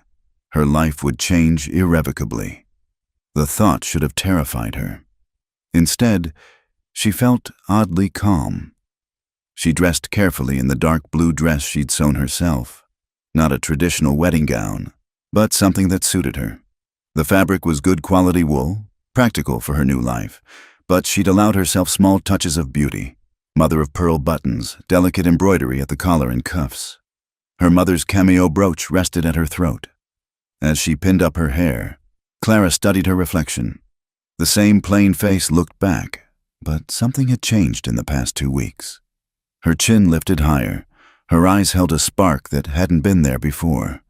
her life would change irrevocably. The thought should have terrified her. Instead, she felt oddly calm. She dressed carefully in the dark blue dress she'd sewn herself, not a traditional wedding gown, but something that suited her. The fabric was good quality wool, practical for her new life, but she'd allowed herself small touches of beauty, mother-of-pearl buttons, delicate embroidery at the collar and cuffs. Her mother's cameo brooch rested at her throat. As she pinned up her hair, Clara studied her reflection. The same plain face looked back, but something had changed in the past 2 weeks. Her chin lifted higher, her eyes held a spark that hadn't been there before.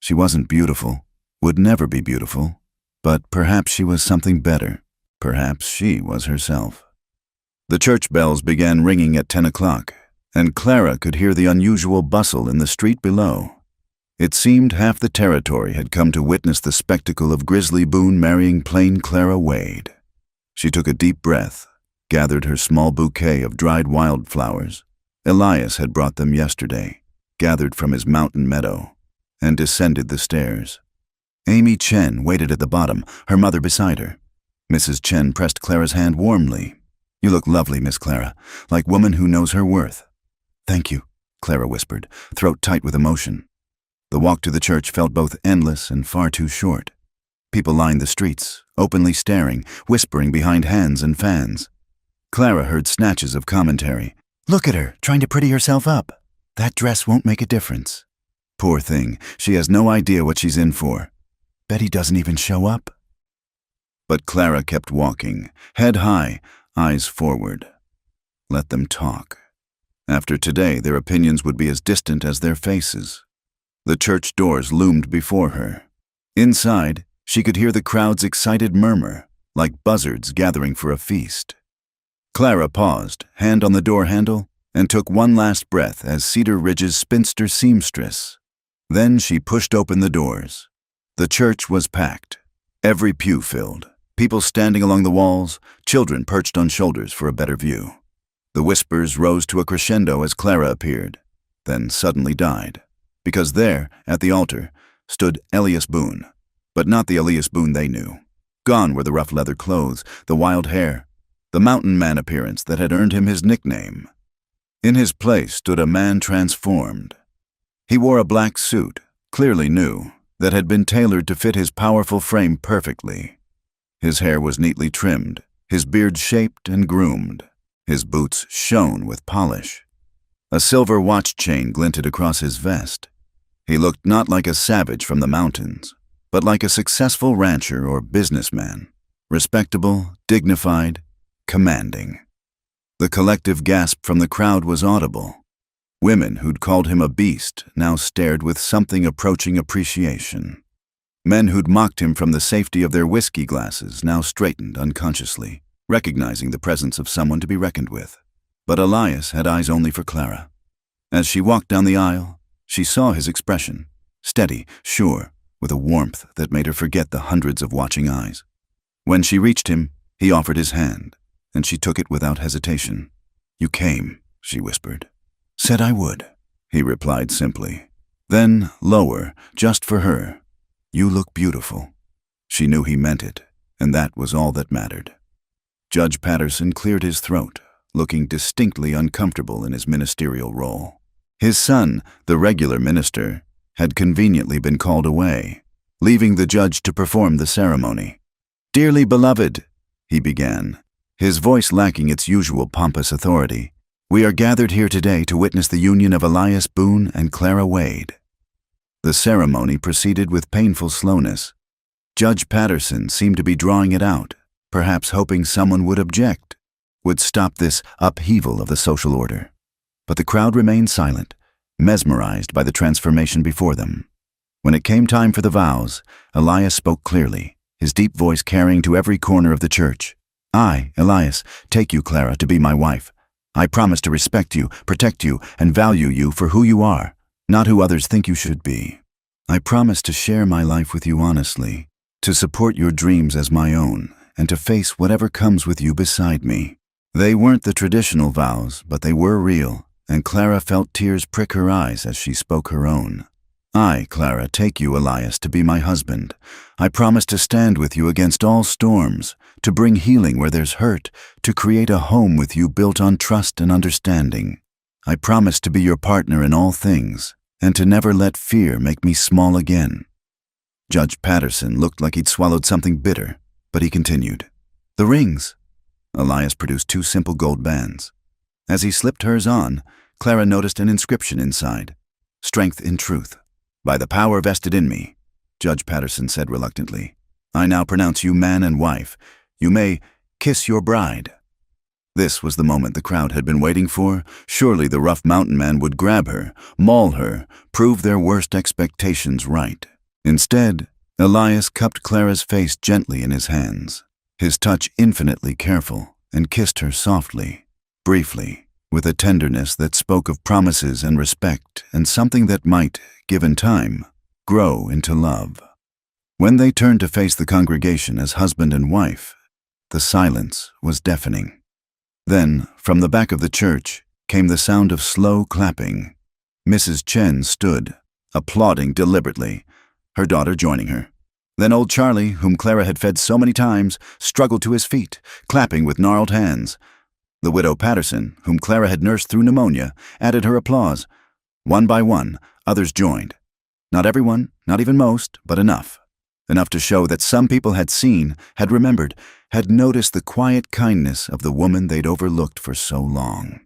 She wasn't beautiful, would never be beautiful, but perhaps she was something better. Perhaps she was herself. The church bells began ringing at 10 o'clock, and Clara could hear the unusual bustle in the street below. It seemed half the territory had come to witness the spectacle of Grizzly Boone marrying plain Clara Wade. She took a deep breath, gathered her small bouquet of dried wildflowers. Elias had brought them yesterday, gathered from his mountain meadow, and descended the stairs. Amy Chen waited at the bottom, her mother beside her. Mrs. Chen pressed Clara's hand warmly. "You look lovely, Miss Clara, like woman who knows her worth." "Thank you," Clara whispered, throat tight with emotion. The walk to the church felt both endless and far too short. People lined the streets, openly staring, whispering behind hands and fans. Clara heard snatches of commentary. "Look at her, trying to pretty herself up. That dress won't make a difference. Poor thing, she has no idea what she's in for. Betty doesn't even show up." But Clara kept walking, head high, eyes forward. Let them talk. After today, their opinions would be as distant as their faces. The church doors loomed before her. Inside, she could hear the crowd's excited murmur, like buzzards gathering for a feast. Clara paused, hand on the door handle, and took one last breath as Cedar Ridge's spinster seamstress. Then she pushed open the doors. The church was packed, every pew filled, people standing along the walls, children perched on shoulders for a better view. The whispers rose to a crescendo as Clara appeared, then suddenly died, because there, at the altar, stood Elias Boone, but not the Elias Boone they knew. Gone were the rough leather clothes, the wild hair, the mountain man appearance that had earned him his nickname. In his place stood a man transformed. He wore a black suit, clearly new, that had been tailored to fit his powerful frame perfectly. His hair was neatly trimmed, his beard shaped and groomed. His boots shone with polish. A silver watch chain glinted across his vest. He looked not like a savage from the mountains, but like a successful rancher or businessman, respectable, dignified, commanding. The collective gasp from the crowd was audible. Women who'd called him a beast now stared with something approaching appreciation. Men who'd mocked him from the safety of their whiskey glasses now straightened unconsciously, recognizing the presence of someone to be reckoned with. But Elias had eyes only for Clara. As she walked down the aisle, she saw his expression, steady, sure, with a warmth that made her forget the hundreds of watching eyes. When she reached him, he offered his hand, and she took it without hesitation. "You came," she whispered. "Said I would," he replied simply. Then, lower, just for her, "You look beautiful." She knew he meant it, and that was all that mattered. Judge Patterson cleared his throat, looking distinctly uncomfortable in his ministerial role. His son, the regular minister, had conveniently been called away, leaving the judge to perform the ceremony. "Dearly beloved," he began, his voice lacking its usual pompous authority, "we are gathered here today to witness the union of Elias Boone and Clara Wade." The ceremony proceeded with painful slowness. Judge Patterson seemed to be drawing it out, perhaps hoping someone would object, would stop this upheaval of the social order. But the crowd remained silent, mesmerized by the transformation before them. When it came time for the vows, Elias spoke clearly, his deep voice carrying to every corner of the church. "I, Elias, take you, Clara, to be my wife. I promise to respect you, protect you, and value you for who you are, not who others think you should be. I promise to share my life with you honestly, to support your dreams as my own, and to face whatever comes with you beside me." They weren't the traditional vows, but they were real, and Clara felt tears prick her eyes as she spoke her own. "I, Clara, take you, Elias, to be my husband. I promise to stand with you against all storms, to bring healing where there's hurt, to create a home with you built on trust and understanding. I promise to be your partner in all things, and to never let fear make me small again." Judge Patterson looked like he'd swallowed something bitter, but he continued. "The rings." Elias produced 2 simple gold bands. As he slipped hers on, Clara noticed an inscription inside. "Strength in truth. By the power vested in me," Judge Patterson said reluctantly, "I now pronounce you man and wife. You may kiss your bride." This was the moment the crowd had been waiting for. Surely the rough mountain man would grab her, maul her, prove their worst expectations right. Instead, Elias cupped Clara's face gently in his hands, his touch infinitely careful, and kissed her softly, briefly, with a tenderness that spoke of promises and respect and something that might, given time, grow into love. When they turned to face the congregation as husband and wife, the silence was deafening. Then, from the back of the church, came the sound of slow clapping. Mrs. Chen stood, applauding deliberately, her daughter joining her. Then old Charlie, whom Clara had fed so many times, struggled to his feet, clapping with gnarled hands. The widow Patterson, whom Clara had nursed through pneumonia, added her applause. One by one, others joined. Not everyone, not even most, but enough. Enough to show that some people had seen, had remembered, had noticed the quiet kindness of the woman they'd overlooked for so long.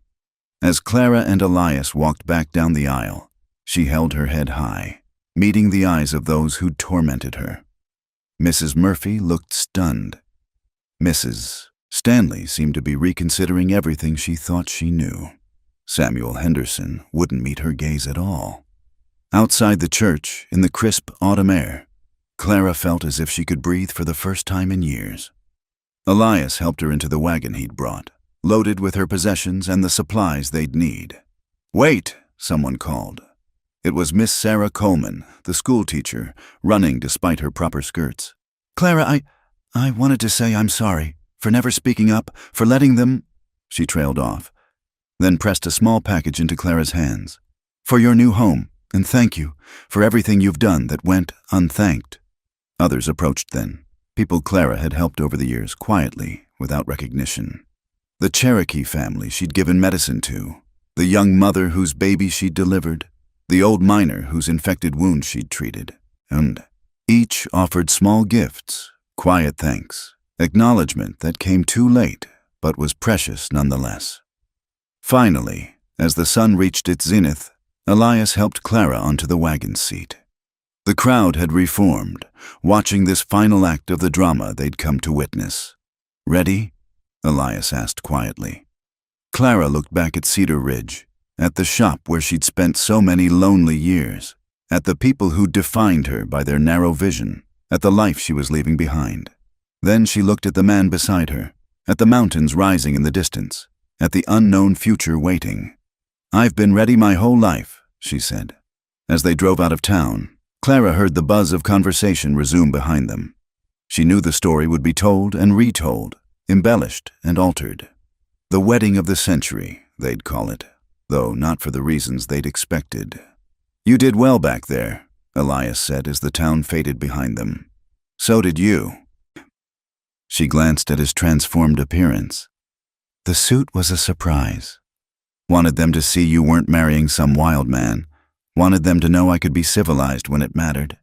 As Clara and Elias walked back down the aisle, she held her head high, meeting the eyes of those who'd tormented her. Mrs. Murphy looked stunned. Mrs. Stanley seemed to be reconsidering everything she thought she knew. Samuel Henderson wouldn't meet her gaze at all. Outside the church, in the crisp autumn air, Clara felt as if she could breathe for the first time in years. Elias helped her into the wagon he'd brought, loaded with her possessions and the supplies they'd need. "Wait!" someone called. It was Miss Sarah Coleman, the schoolteacher, running despite her proper skirts. "Clara, I wanted to say I'm sorry, for never speaking up, for letting them—" She trailed off, then pressed a small package into Clara's hands. "For your new home, and thank you for everything you've done that went unthanked." Others approached then, people Clara had helped over the years, quietly, without recognition. The Cherokee family she'd given medicine to, the young mother whose baby she'd delivered, the old miner whose infected wounds she'd treated, and each offered small gifts, quiet thanks, acknowledgement that came too late, but was precious nonetheless. Finally, as the sun reached its zenith, Elias helped Clara onto the wagon seat. The crowd had reformed, watching this final act of the drama they'd come to witness. "Ready?" Elias asked quietly. Clara looked back at Cedar Ridge, At the shop where she'd spent so many lonely years. At the people who defined her by their narrow vision. At the life she was leaving behind. Then she looked at the man beside her. At the mountains rising in the distance. At the unknown future waiting. "I've been ready my whole life," she said. As they drove out of town, Clara heard the buzz of conversation resume behind them. She knew the story would be told and retold, embellished and altered. The wedding of the century, they'd call it, though not for the reasons they'd expected. "You did well back there," Elias said as the town faded behind them. "So did you." She glanced at his transformed appearance. The suit was a surprise. "Wanted them to see you weren't marrying some wild man. Wanted them to know I could be civilized when it mattered."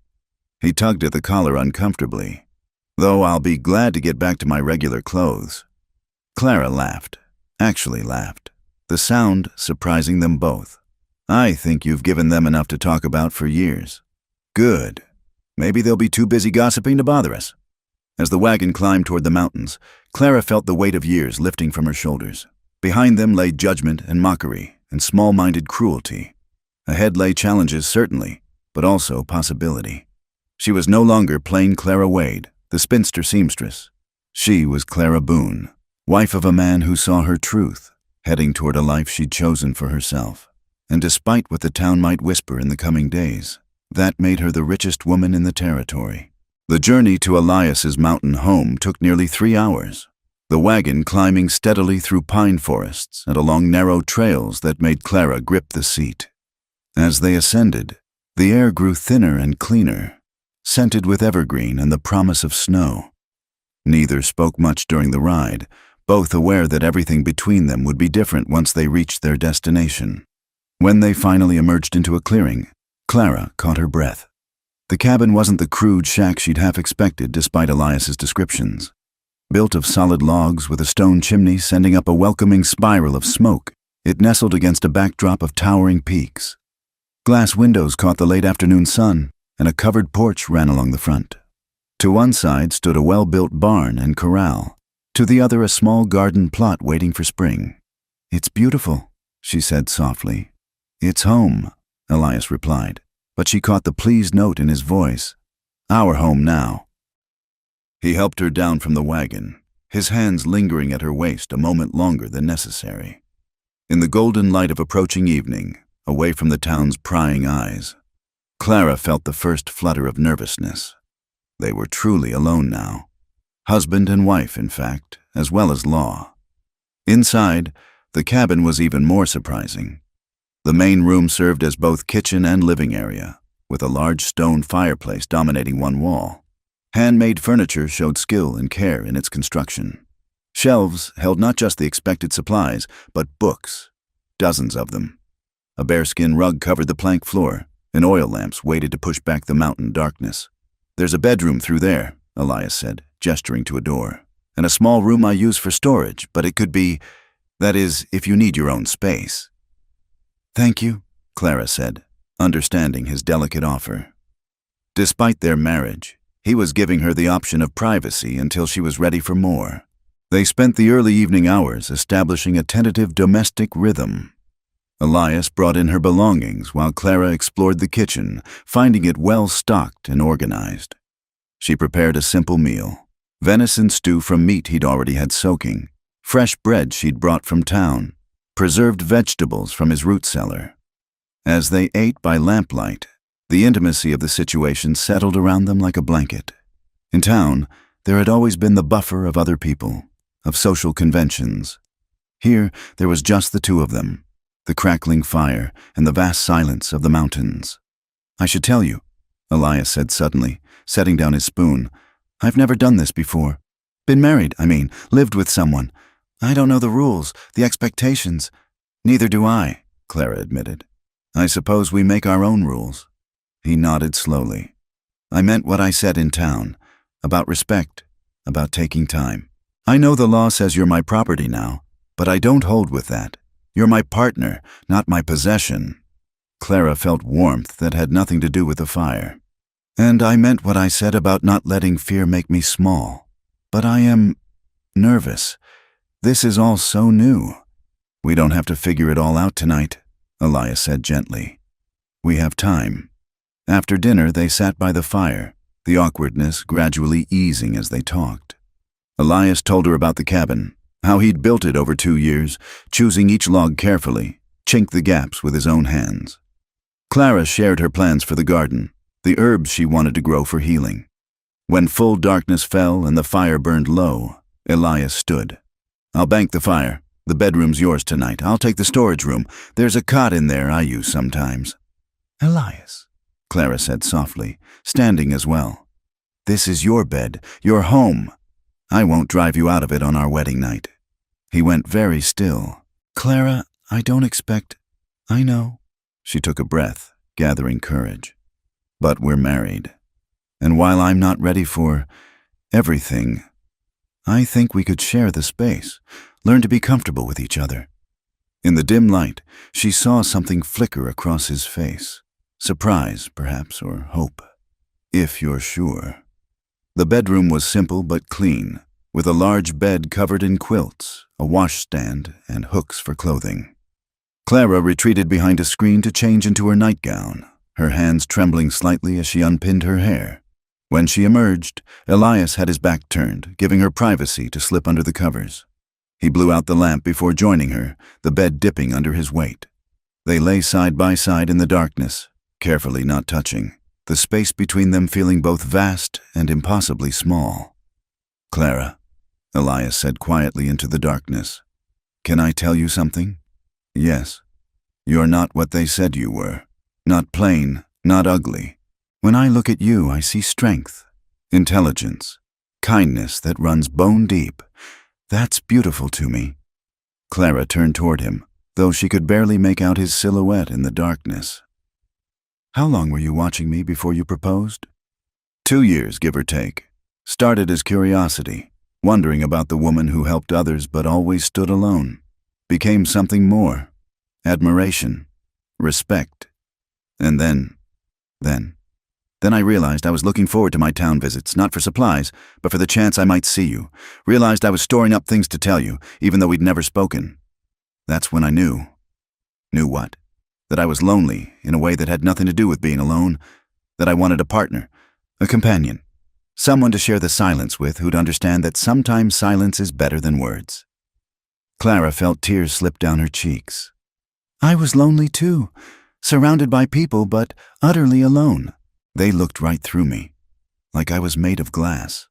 He tugged at the collar uncomfortably. "Though I'll be glad to get back to my regular clothes." Clara laughed, actually laughed, the sound surprising them both. "I think you've given them enough to talk about for years." "Good. Maybe they'll be too busy gossiping to bother us." As the wagon climbed toward the mountains, Clara felt the weight of years lifting from her shoulders. Behind them lay judgment and mockery and small-minded cruelty. Ahead lay challenges, certainly, but also possibility. She was no longer plain Clara Wade, the spinster seamstress. She was Clara Boone, wife of a man who saw her truth, heading toward a life she'd chosen for herself. And despite what the town might whisper in the coming days, that made her the richest woman in the territory. The journey to Elias's mountain home took nearly 3 hours, the wagon climbing steadily through pine forests and along narrow trails that made Clara grip the seat. As they ascended, the air grew thinner and cleaner, scented with evergreen and the promise of snow. Neither spoke much during the ride, both aware that everything between them would be different once they reached their destination. When they finally emerged into a clearing, Clara caught her breath. The cabin wasn't the crude shack she'd half expected despite Elias's descriptions. Built of solid logs with a stone chimney sending up a welcoming spiral of smoke, it nestled against a backdrop of towering peaks. Glass windows caught the late afternoon sun, and a covered porch ran along the front. To one side stood a well-built barn and corral, to the other a small garden plot waiting for spring. "It's beautiful," she said softly. "It's home," Elias replied, but she caught the pleased note in his voice. "Our home now." He helped her down from the wagon, his hands lingering at her waist a moment longer than necessary. In the golden light of approaching evening, away from the town's prying eyes, Clara felt the first flutter of nervousness. They were truly alone now. Husband and wife, in fact, as well as law. Inside, the cabin was even more surprising. The main room served as both kitchen and living area, with a large stone fireplace dominating one wall. Handmade furniture showed skill and care in its construction. Shelves held not just the expected supplies, but books, dozens of them. A bearskin rug covered the plank floor, and oil lamps waited to push back the mountain darkness. "There's a bedroom through there," Elias said, gesturing to a door, "and a small room I use for storage, but it could be, that is, if you need your own space." "Thank you," Clara said, understanding his delicate offer. Despite their marriage, he was giving her the option of privacy until she was ready for more. They spent the early evening hours establishing a tentative domestic rhythm. Elias brought in her belongings while Clara explored the kitchen, finding it well stocked and organized. She prepared a simple meal, venison stew from meat he'd already had soaking, fresh bread she'd brought from town, preserved vegetables from his root cellar. As they ate by lamplight, the intimacy of the situation settled around them like a blanket. In town, there had always been the buffer of other people, of social conventions. Here, there was just the two of them, the crackling fire and the vast silence of the mountains. "I should tell you," Elias said suddenly, setting down his spoon. "I've never done this before. Been married, lived with someone. I don't know the rules, the expectations." "Neither do I," Clara admitted. "I suppose we make our own rules." He nodded slowly. "I meant what I said in town, about respect, about taking time. I know the law says you're my property now, but I don't hold with that. You're my partner, not my possession." Clara felt warmth that had nothing to do with the fire. "And I meant what I said about not letting fear make me small. But I am nervous. This is all so new. We don't have to figure it all out tonight." Elias said gently. We have time. After dinner, they sat by the fire, the awkwardness gradually easing as they talked. Elias told her about the cabin, how he'd built it over 2 years, choosing each log carefully, chinked the gaps with his own hands. Clara shared her plans for the garden, the herbs she wanted to grow for healing. When full darkness fell and the fire burned low, Elias stood. I'll bank the fire. The bedroom's yours tonight. I'll take the storage room. There's a cot in there I use sometimes. Elias, Clara said softly, standing as well. This is your bed, your home. I won't drive you out of it on our wedding night. He went very still. Clara, I don't expect... I know. She took a breath, gathering courage. But we're married. And while I'm not ready for everything, I think we could share the space, learn to be comfortable with each other. In the dim light, she saw something flicker across his face. Surprise, perhaps, or hope. If you're sure. The bedroom was simple but clean, with a large bed covered in quilts, a washstand, and hooks for clothing. Clara retreated behind a screen to change into her nightgown, her hands trembling slightly as she unpinned her hair. When she emerged, Elias had his back turned, giving her privacy to slip under the covers. He blew out the lamp before joining her, the bed dipping under his weight. They lay side by side in the darkness, carefully not touching, the space between them feeling both vast and impossibly small. Clara, Elias said quietly into the darkness, can I tell you something? Yes. You're not what they said you were. Not plain, not ugly. When I look at you, I see strength, intelligence, kindness that runs bone deep. That's beautiful to me. Clara turned toward him, though she could barely make out his silhouette in the darkness. How long were you watching me before you proposed? 2 years, give or take. Started as curiosity, wondering about the woman who helped others but always stood alone. Became something more. Admiration. Respect. And then I realized I was looking forward to my town visits, not for supplies, but for the chance I might see you. Realized I was storing up things to tell you, even though we'd never spoken. That's when I knew. Knew what? That I was lonely, in a way that had nothing to do with being alone. That I wanted a partner, a companion. Someone to share the silence with who'd understand that sometimes silence is better than words. Clara felt tears slip down her cheeks. I was lonely too, surrounded by people, but utterly alone. They looked right through me, like I was made of glass.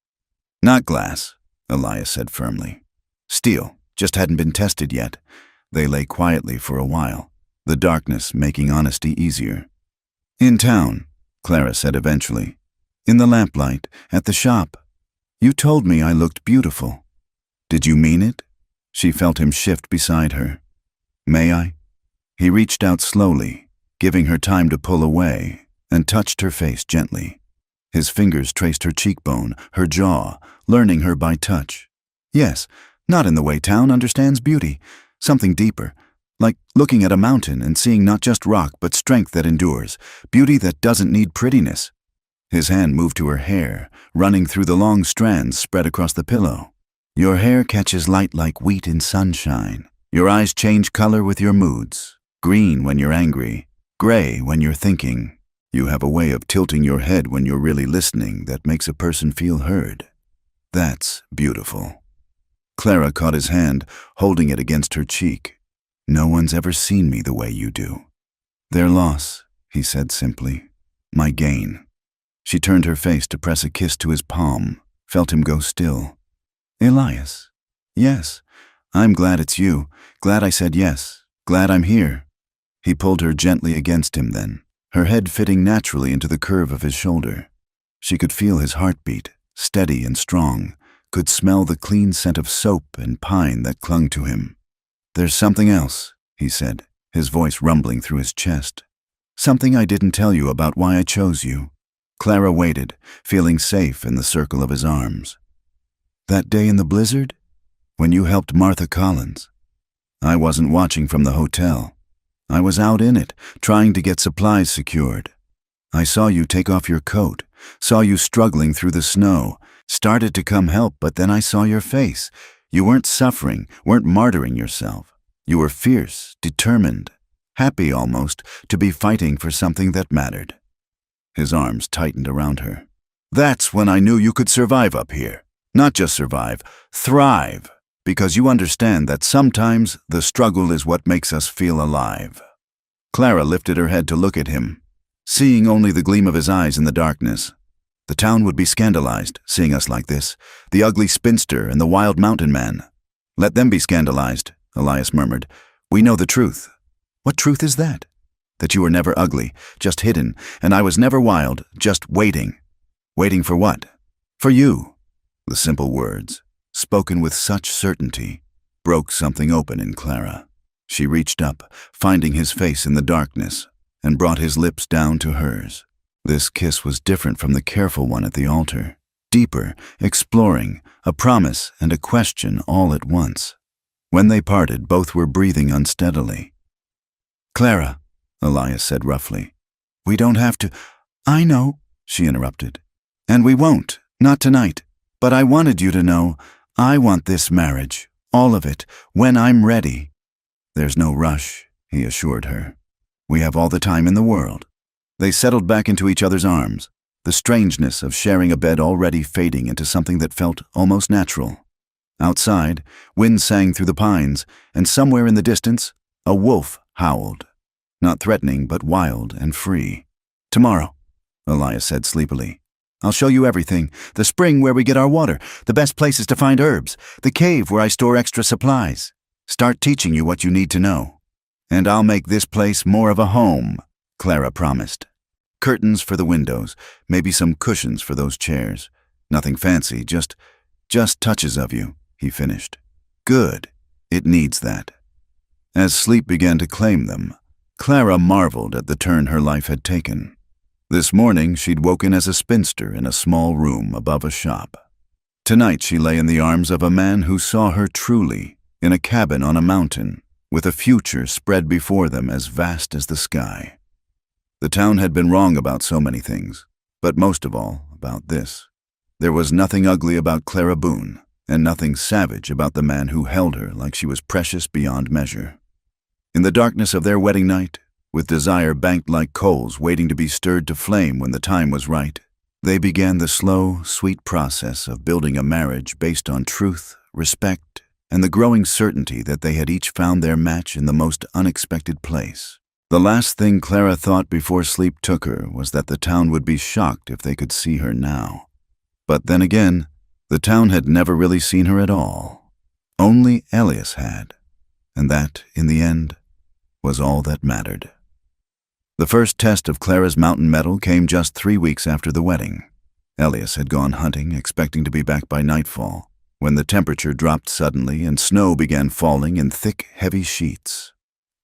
Not glass, Elias said firmly. Steel, just hadn't been tested yet. They lay quietly for a while, the darkness making honesty easier. In town, Clara said eventually. In the lamplight, at the shop. You told me I looked beautiful. Did you mean it? She felt him shift beside her. May I? He reached out slowly, giving her time to pull away, and touched her face gently. His fingers traced her cheekbone, her jaw, learning her by touch. Yes, not in the way town understands beauty, something deeper, like looking at a mountain and seeing not just rock but strength that endures, beauty that doesn't need prettiness. His hand moved to her hair, running through the long strands spread across the pillow. Your hair catches light like wheat in sunshine. Your eyes change color with your moods, green when you're angry, gray when you're thinking. You have a way of tilting your head when you're really listening that makes a person feel heard. That's beautiful. Clara caught his hand, holding it against her cheek. No one's ever seen me the way you do. Their loss, he said simply. My gain. She turned her face to press a kiss to his palm, felt him go still. Elias. Yes, I'm glad it's you. Glad I said yes. Glad I'm here. He pulled her gently against him then, her head fitting naturally into the curve of his shoulder. She could feel his heartbeat, steady and strong, could smell the clean scent of soap and pine that clung to him. There's something else, he said, his voice rumbling through his chest. Something I didn't tell you about why I chose you. Clara waited, feeling safe in the circle of his arms. That day in the blizzard? When you helped Martha Collins. I wasn't watching from the hotel. I was out in it, trying to get supplies secured. I saw you take off your coat, saw you struggling through the snow, started to come help, but then I saw your face. You weren't suffering, weren't martyring yourself. You were fierce, determined. happy almost to be fighting for something that mattered. His arms tightened around her. That's when I knew you could survive up here. Not just survive, thrive, because you understand that sometimes the struggle is what makes us feel alive. Clara lifted her head to look at him, seeing only the gleam of his eyes in the darkness. The town would be scandalized, seeing us like this, the ugly spinster and the wild mountain man. Let them be scandalized, Elias murmured. We know the truth. What truth is that? That you were never ugly, just hidden, and I was never wild, just waiting. Waiting for what? For you. The simple words, spoken with such certainty, broke something open in Clara. She reached up, finding his face in the darkness, and brought his lips down to hers. This kiss was different from the careful one at the altar. Deeper, exploring, a promise and a question all at once. When they parted, both were breathing unsteadily. Clara, Elias said roughly, we don't have to. I know, she interrupted. And we won't, not tonight. But I wanted you to know, I want this marriage, all of it, when I'm ready. There's no rush, he assured her. We have all the time in the world. They settled back into each other's arms, the strangeness of sharing a bed already fading into something that felt almost natural. Outside, wind sang through the pines, and somewhere in the distance, a wolf howled. Not threatening, but wild and free. Tomorrow, Elias said sleepily. I'll show you everything. The spring where we get our water, the best places to find herbs, the cave where I store extra supplies. Start teaching you what you need to know. And I'll make this place more of a home, Clara promised. Curtains for the windows, maybe some cushions for those chairs. Nothing fancy, just touches of you, he finished. Good. It needs that. As sleep began to claim them, Clara marveled at the turn her life had taken. This morning she'd woken as a spinster in a small room above a shop. Tonight she lay in the arms of a man who saw her truly, in a cabin on a mountain, with a future spread before them as vast as the sky. The town had been wrong about so many things, but most of all about this. There was nothing ugly about Clara Boone, and nothing savage about the man who held her like she was precious beyond measure. In the darkness of their wedding night, with desire banked like coals waiting to be stirred to flame when the time was right, they began the slow, sweet process of building a marriage based on truth, respect, and the growing certainty that they had each found their match in the most unexpected place. The last thing Clara thought before sleep took her was that the town would be shocked if they could see her now. But then again, the town had never really seen her at all. Only Elias had, and that, in the end, was all that mattered. The first test of Clara's mountain mettle came just 3 weeks after the wedding. Elias had gone hunting, expecting to be back by nightfall, when the temperature dropped suddenly and snow began falling in thick, heavy sheets.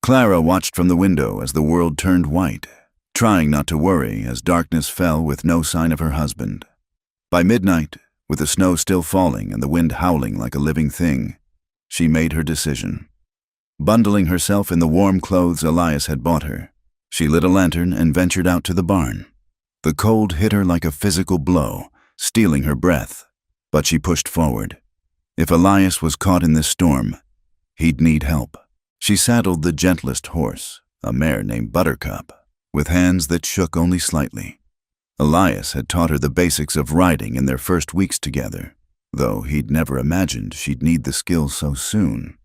Clara watched from the window as the world turned white, trying not to worry as darkness fell with no sign of her husband. By midnight, with the snow still falling and the wind howling like a living thing, she made her decision. Bundling herself in the warm clothes Elias had bought her, she lit a lantern and ventured out to the barn. The cold hit her like a physical blow, stealing her breath, but she pushed forward. If Elias was caught in this storm, he'd need help. She saddled the gentlest horse, a mare named Buttercup, with hands that shook only slightly. Elias had taught her the basics of riding in their first weeks together, though he'd never imagined she'd need the skill so soon.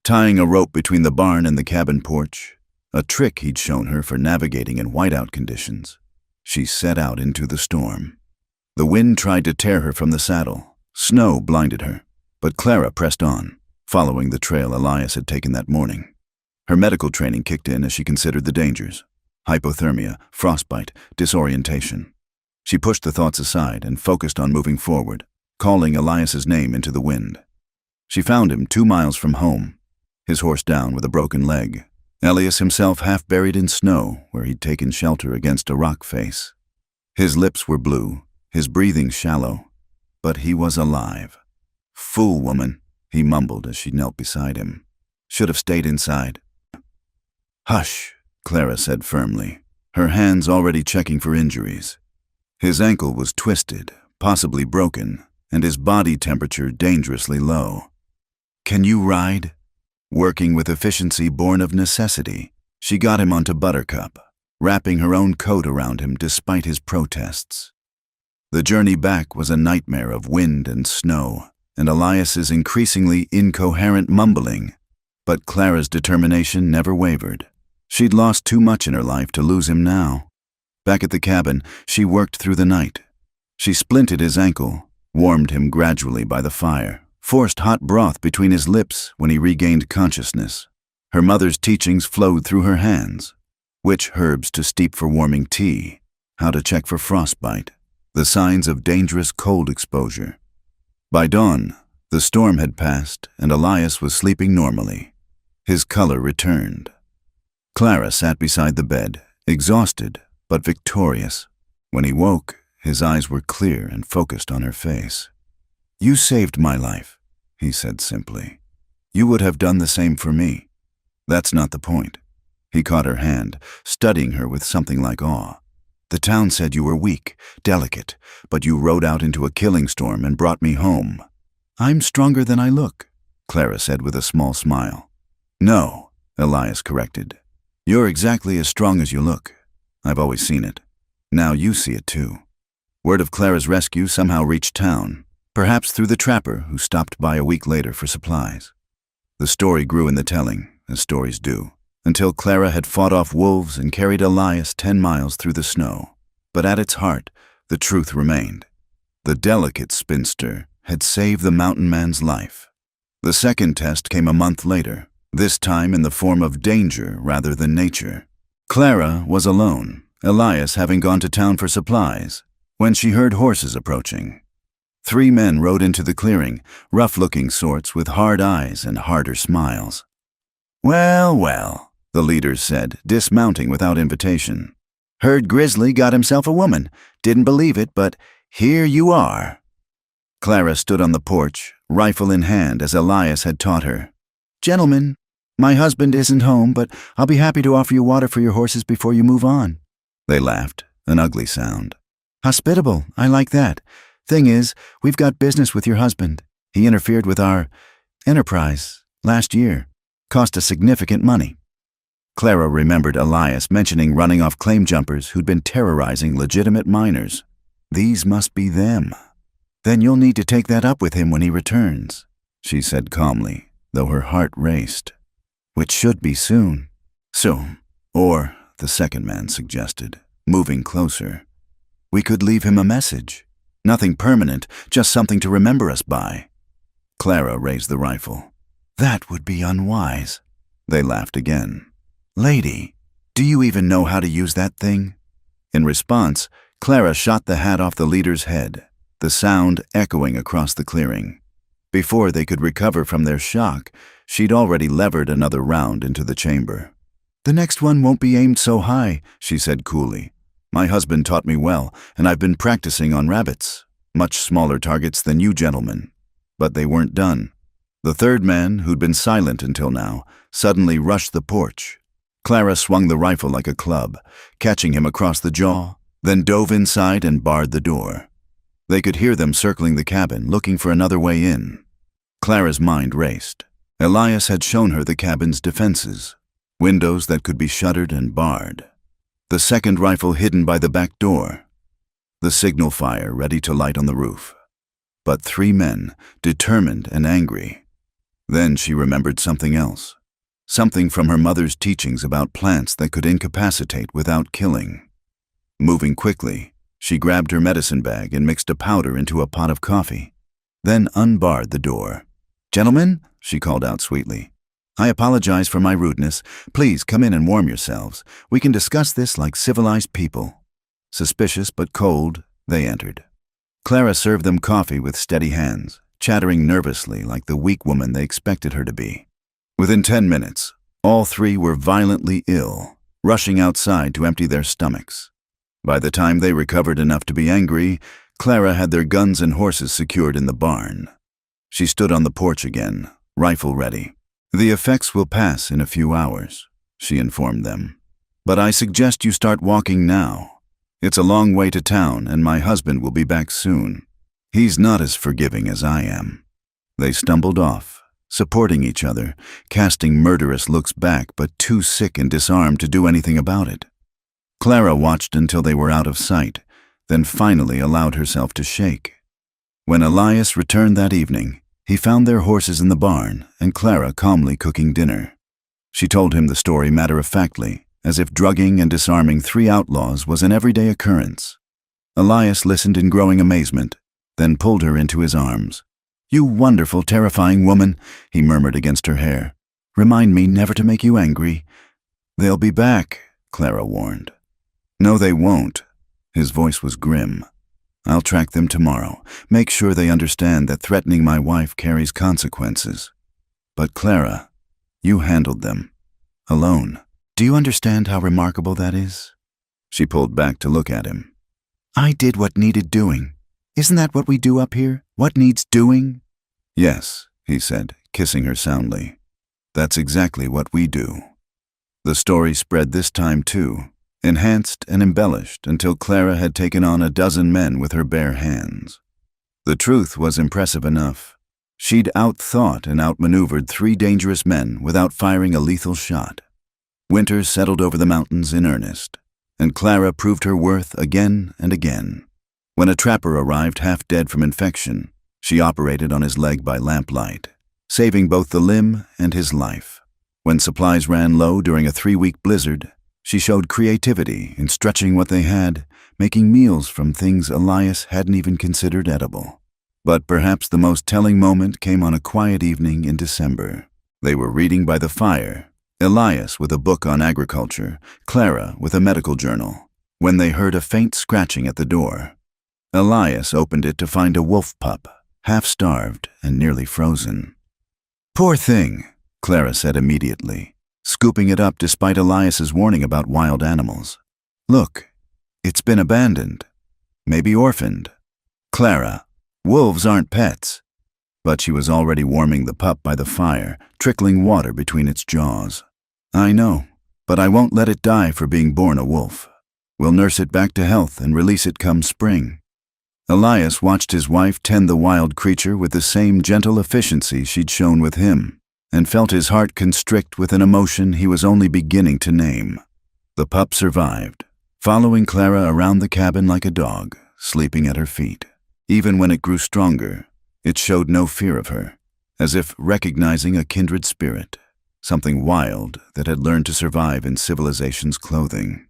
Tying a rope between the barn and the cabin porch, a trick he'd shown her for navigating in whiteout conditions, she set out into the storm. The wind tried to tear her from the saddle. Snow blinded her, but Clara pressed on, following the trail Elias had taken that morning. Her medical training kicked in as she considered the dangers: hypothermia, frostbite, disorientation. She pushed the thoughts aside and focused on moving forward, calling Elias's name into the wind. She found him 2 miles from home, his horse down with a broken leg, Elias himself half buried in snow where he'd taken shelter against a rock face. His lips were blue, his breathing shallow, but he was alive. "Fool woman," he mumbled as she knelt beside him. "Should have stayed inside." "Hush," Clara said firmly, her hands already checking for injuries. His ankle was twisted, possibly broken, and his body temperature dangerously low. "Can you ride?" Working with efficiency born of necessity, She got him onto Buttercup, wrapping her own coat around him despite his protests. The journey back was a nightmare of wind and snow, and Elias's increasingly incoherent mumbling, but Clara's determination never wavered. She'd lost too much in her life to lose him now. Back at the cabin, she worked through the night. She splinted his ankle, warmed him gradually by the fire, forced hot broth between his lips when he regained consciousness. Her mother's teachings flowed through her hands. Which herbs to steep for warming tea, how to check for frostbite, the signs of dangerous cold exposure. By dawn, the storm had passed and Elias was sleeping normally. His color returned. Clara sat beside the bed, exhausted but victorious. When he woke, his eyes were clear and focused on her face. "You saved my life," he said simply. "You would have done the same for me. That's not the point." He caught her hand, studying her with something like awe. "The town said you were weak, delicate, but you rode out into a killing storm and brought me home." "I'm stronger than I look," Clara said with a small smile. "No," Elias corrected. "You're exactly as strong as you look. I've always seen it. Now you see it too." Word of Clara's rescue somehow reached town, perhaps through the trapper who stopped by a week later for supplies. The story grew in the telling, as stories do, until Clara had fought off wolves and carried Elias 10 miles through the snow. But at its heart, the truth remained. The delicate spinster had saved the mountain man's life. The second test came a month later, this time in the form of danger rather than nature. Clara was alone, Elias having gone to town for supplies, when she heard horses approaching. 3 men rode into the clearing, rough-looking sorts with hard eyes and harder smiles. "Well, well," the leaders said, dismounting without invitation. "Heard Grizzly got himself a woman. Didn't believe it, but here you are." Clara stood on the porch, rifle in hand as Elias had taught her. "Gentlemen, my husband isn't home, but I'll be happy to offer you water for your horses before you move on." They laughed, an ugly sound. "Hospitable, I like that. Thing is, we've got business with your husband. He interfered with our enterprise last year. Cost us significant money." Clara remembered Elias mentioning running off claim jumpers who'd been terrorizing legitimate miners. These must be them. "Then you'll need to take that up with him when he returns," she said calmly, though her heart raced. "Which should be soon." "Soon. Or," the second man suggested, moving closer, "we could leave him a message. Nothing permanent, just something to remember us by." Clara raised the rifle. "That would be unwise." They laughed again. "Lady, do you even know how to use that thing?" In response, Clara shot the hat off the leader's head, the sound echoing across the clearing. Before they could recover from their shock, she'd already levered another round into the chamber. "The next one won't be aimed so high," she said coolly. "My husband taught me well, and I've been practicing on rabbits, much smaller targets than you gentlemen." But they weren't done. The third man, who'd been silent until now, suddenly rushed the porch. Clara swung the rifle like a club, catching him across the jaw, then dove inside and barred the door. They could hear them circling the cabin, looking for another way in. Clara's mind raced. Elias had shown her the cabin's defenses, windows that could be shuttered and barred, the second rifle hidden by the back door, the signal fire ready to light on the roof. But 3 men, determined and angry. Then she remembered something else, something from her mother's teachings about plants that could incapacitate without killing. Moving quickly, she grabbed her medicine bag and mixed a powder into a pot of coffee, then unbarred the door. "Gentlemen," she called out sweetly, "I apologize for my rudeness. Please come in and warm yourselves. We can discuss this like civilized people." Suspicious but cold, they entered. Clara served them coffee with steady hands, chattering nervously like the weak woman they expected her to be. Within 10 minutes, all 3 were violently ill, rushing outside to empty their stomachs. By the time they recovered enough to be angry, Clara had their guns and horses secured in the barn. She stood on the porch again, rifle ready. "The effects will pass in a few hours," she informed them. "But I suggest you start walking now. It's a long way to town, and my husband will be back soon. He's not as forgiving as I am." They stumbled off, supporting each other, casting murderous looks back but too sick and disarmed to do anything about it. Clara watched until they were out of sight, then finally allowed herself to shake. When Elias returned that evening, he found their horses in the barn and Clara calmly cooking dinner. She told him the story matter-of-factly, as if drugging and disarming 3 outlaws was an everyday occurrence. Elias listened in growing amazement, then pulled her into his arms. "You wonderful, terrifying woman," he murmured against her hair. "Remind me never to make you angry." "They'll be back," Clara warned. "No, they won't." His voice was grim. "I'll track them tomorrow, make sure they understand that threatening my wife carries consequences. But Clara, you handled them. Alone. Do you understand how remarkable that is?" She pulled back to look at him. "I did what needed doing. Isn't that what we do up here? What needs doing?" "Yes," he said, kissing her soundly. "That's exactly what we do." The story spread this time too, enhanced and embellished until Clara had taken on 12 men with her bare hands. The truth was impressive enough. She'd outthought and outmaneuvered 3 dangerous men without firing a lethal shot. Winter settled over the mountains in earnest, and Clara proved her worth again and again. When a trapper arrived half dead from infection, she operated on his leg by lamplight, saving both the limb and his life. When supplies ran low during a 3-week blizzard, she showed creativity in stretching what they had, making meals from things Elias hadn't even considered edible. But perhaps the most telling moment came on a quiet evening in December. They were reading by the fire, Elias with a book on agriculture, Clara with a medical journal, when they heard a faint scratching at the door. Elias opened it to find a wolf pup, half-starved and nearly frozen. "Poor thing," Clara said immediately, scooping it up despite Elias's warning about wild animals. "Look, it's been abandoned, maybe orphaned." "Clara, wolves aren't pets." But she was already warming the pup by the fire, trickling water between its jaws. "I know, but I won't let it die for being born a wolf. We'll nurse it back to health and release it come spring." Elias watched his wife tend the wild creature with the same gentle efficiency she'd shown with him, and felt his heart constrict with an emotion he was only beginning to name. The pup survived, following Clara around the cabin like a dog, sleeping at her feet. Even when it grew stronger, it showed no fear of her, as if recognizing a kindred spirit, something wild that had learned to survive in civilization's clothing.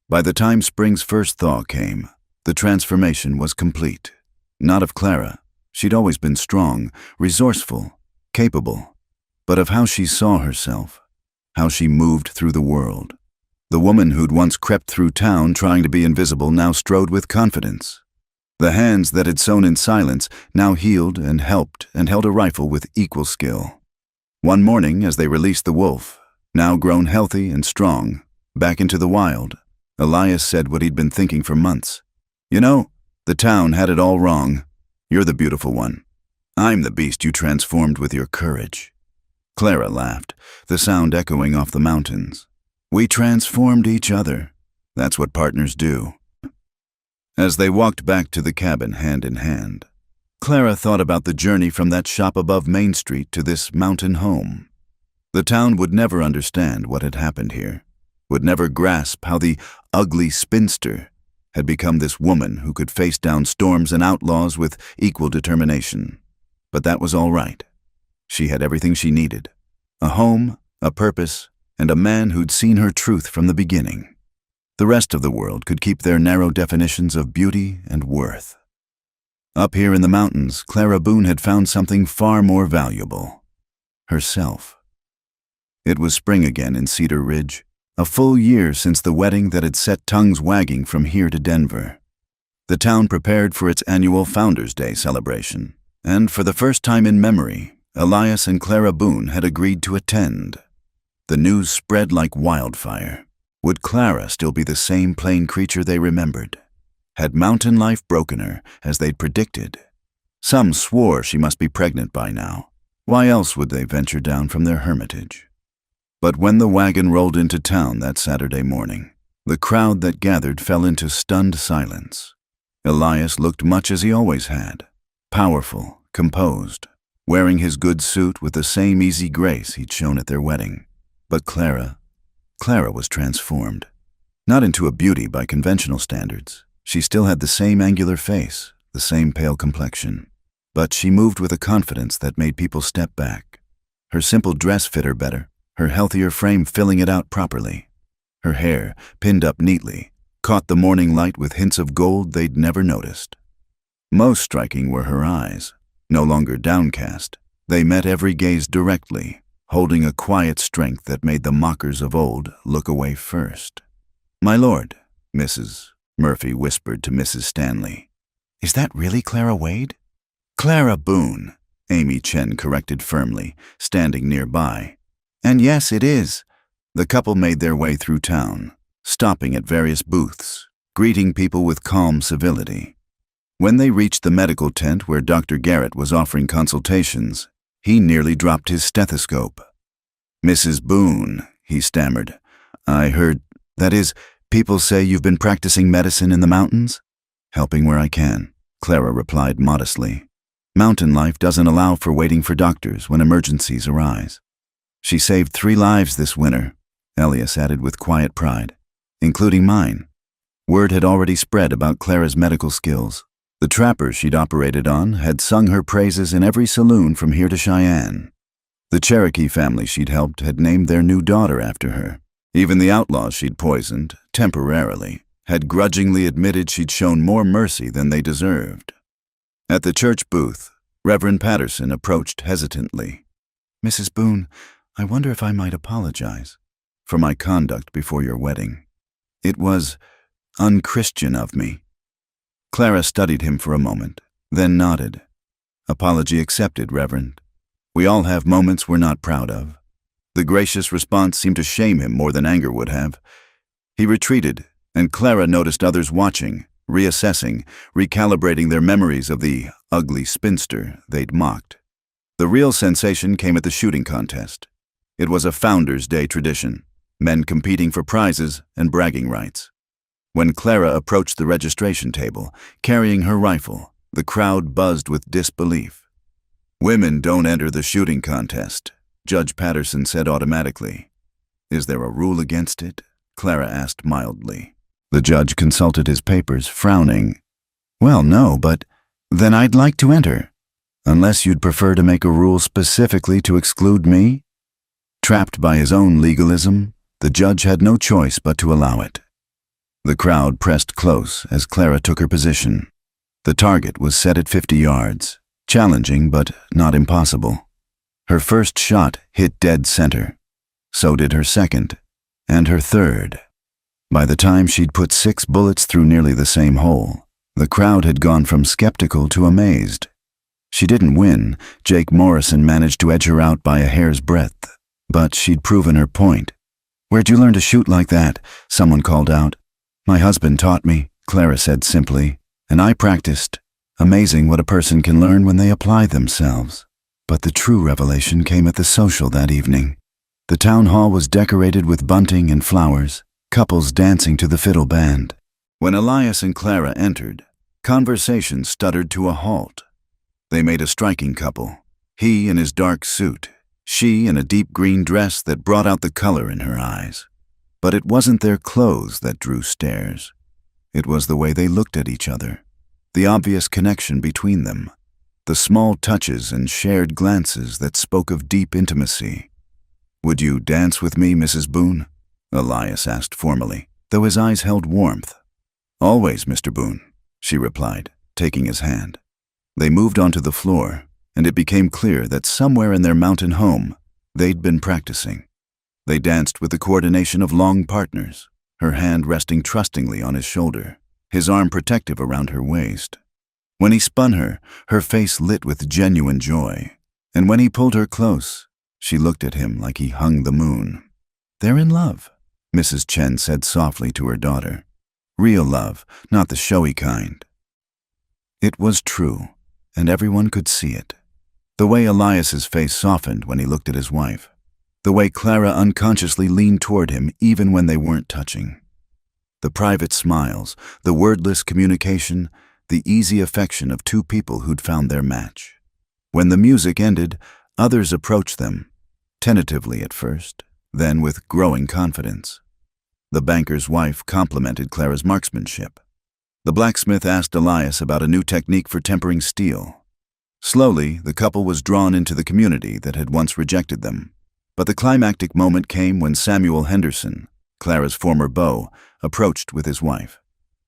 By the time spring's first thaw came, the transformation was complete. Not of Clara. She'd always been strong, resourceful, capable, but of how she saw herself, how she moved through the world. The woman who'd once crept through town trying to be invisible now strode with confidence. The hands that had sewn in silence now healed and helped and held a rifle with equal skill. One morning, as they released the wolf, now grown healthy and strong, back into the wild, Elias said what he'd been thinking for months. "You know, the town had it all wrong. You're the beautiful one. I'm the beast you transformed with your courage." Clara laughed, the sound echoing off the mountains. "We transformed each other. That's what partners do." As they walked back to the cabin hand in hand, Clara thought about the journey from that shop above Main Street to this mountain home. The town would never understand what had happened here, would never grasp how the ugly spinster had become this woman who could face down storms and outlaws with equal determination. But that was all right. She had everything she needed: a home, a purpose, and a man who'd seen her truth from the beginning. The rest of the world could keep their narrow definitions of beauty and worth. Up here in the mountains, Clara Boone had found something far more valuable: herself. It was spring again in Cedar Ridge, a full year since the wedding that had set tongues wagging from here to Denver. The town prepared for its annual Founders' Day celebration, and for the first time in memory, Elias and Clara Boone had agreed to attend. The news spread like wildfire. Would Clara still be the same plain creature they remembered? Had mountain life broken her, as they'd predicted? Some swore she must be pregnant by now. Why else would they venture down from their hermitage? But when the wagon rolled into town that Saturday morning, the crowd that gathered fell into stunned silence. Elias looked much as he always had: powerful, composed. wearing his good suit with the same easy grace he'd shown at their wedding. But Clara was transformed. Not into a beauty by conventional standards. She still had the same angular face, the same pale complexion. But she moved with a confidence that made people step back. Her simple dress fit her better, her healthier frame filling it out properly. Her hair, pinned up neatly, caught the morning light with hints of gold they'd never noticed. Most striking were her eyes, no longer downcast. They met every gaze directly, holding a quiet strength that made the mockers of old look away first. "My lord," Mrs. Murphy whispered to Mrs. Stanley. "Is that really Clara Wade?" "Clara Boone," Amy Chen corrected firmly, standing nearby. "And yes, it is." The couple made their way through town, stopping at various booths, greeting people with calm civility. When they reached the medical tent where Dr. Garrett was offering consultations, he nearly dropped his stethoscope. "Mrs. Boone," he stammered, "I heard, that is, people say you've been practicing medicine in the mountains?" "Helping where I can," Clara replied modestly. "Mountain life doesn't allow for waiting for doctors when emergencies arise." "She saved 3 lives this winter," Elias added with quiet pride, "including mine." Word had already spread about Clara's medical skills. The trappers she'd operated on had sung her praises in every saloon from here to Cheyenne. The Cherokee family she'd helped had named their new daughter after her. Even the outlaws she'd poisoned, temporarily, had grudgingly admitted she'd shown more mercy than they deserved. At the church booth, Reverend Patterson approached hesitantly. "Mrs. Boone, I wonder if I might apologize for my conduct before your wedding. It was unchristian of me." Clara studied him for a moment, then nodded. "Apology accepted, Reverend. We all have moments we're not proud of." The gracious response seemed to shame him more than anger would have. He retreated, and Clara noticed others watching, reassessing, recalibrating their memories of the ugly spinster they'd mocked. The real sensation came at the shooting contest. It was a Founders' Day tradition, men competing for prizes and bragging rights. When Clara approached the registration table, carrying her rifle, the crowd buzzed with disbelief. "Women don't enter the shooting contest," Judge Patterson said automatically. "Is there a rule against it?" Clara asked mildly. The judge consulted his papers, frowning. "Well, no, but then I'd like to enter. Unless you'd prefer to make a rule specifically to exclude me?" Trapped by his own legalism, the judge had no choice but to allow it. The crowd pressed close as Clara took her position. The target was set at 50 yards, challenging but not impossible. Her first shot hit dead center. So did her second, and her third. By the time she'd put 6 bullets through nearly the same hole, the crowd had gone from skeptical to amazed. She didn't win. Jake Morrison managed to edge her out by a hair's breadth, but she'd proven her point. "Where'd you learn to shoot like that?" someone called out. "My husband taught me," Clara said simply, "and I practiced." Amazing what a person can learn when they apply themselves. But the true revelation came at the social that evening. The town hall was decorated with bunting and flowers, couples dancing to the fiddle band. When Elias and Clara entered, conversation stuttered to a halt. They made a striking couple, he in his dark suit, she in a deep green dress that brought out the color in her eyes. But it wasn't their clothes that drew stares. It was the way they looked at each other, the obvious connection between them, the small touches and shared glances that spoke of deep intimacy. "Would you dance with me, Mrs. Boone?" Elias asked formally, though his eyes held warmth. "Always, Mr. Boone," she replied, taking his hand. They moved onto the floor, and it became clear that somewhere in their mountain home, they'd been practicing. They danced with the coordination of long partners, her hand resting trustingly on his shoulder, his arm protective around her waist. When he spun her, her face lit with genuine joy, and when he pulled her close, she looked at him like he hung the moon. "They're in love," Mrs. Chen said softly to her daughter. "Real love, not the showy kind." It was true, and everyone could see it. The way Elias's face softened when he looked at his wife. The way Clara unconsciously leaned toward him even when they weren't touching. The private smiles, the wordless communication, the easy affection of 2 people who'd found their match. When the music ended, others approached them, tentatively at first, then with growing confidence. The banker's wife complimented Clara's marksmanship. The blacksmith asked Elias about a new technique for tempering steel. Slowly, the couple was drawn into the community that had once rejected them. But the climactic moment came when Samuel Henderson, Clara's former beau, approached with his wife.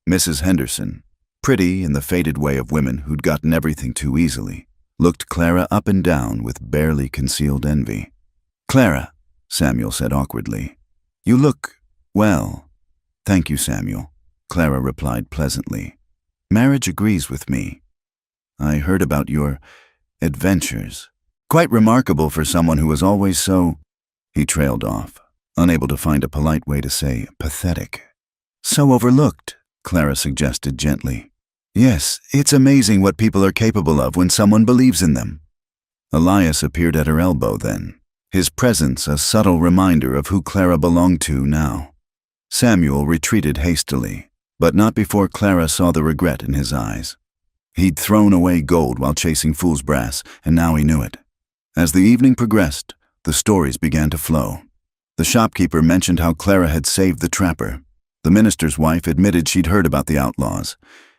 Mrs. Henderson, pretty in the faded way of women who'd gotten everything too easily, looked Clara up and down with barely concealed envy. "Clara," Samuel said awkwardly, "you look, well." "Thank you, Samuel," Clara replied pleasantly. "Marriage agrees with me. I heard about your adventures. Quite remarkable for someone who was always so—" He trailed off, unable to find a polite way to say pathetic. "So overlooked," Clara suggested gently. "Yes, it's amazing what people are capable of when someone believes in them." Elias appeared at her elbow then, his presence a subtle reminder of who Clara belonged to now. Samuel retreated hastily, but not before Clara saw the regret in his eyes. He'd thrown away gold while chasing fool's brass, and now he knew it. As the evening progressed, the stories began to flow. The shopkeeper mentioned how Clara had saved the trapper. The minister's wife admitted she'd heard about the outlaws.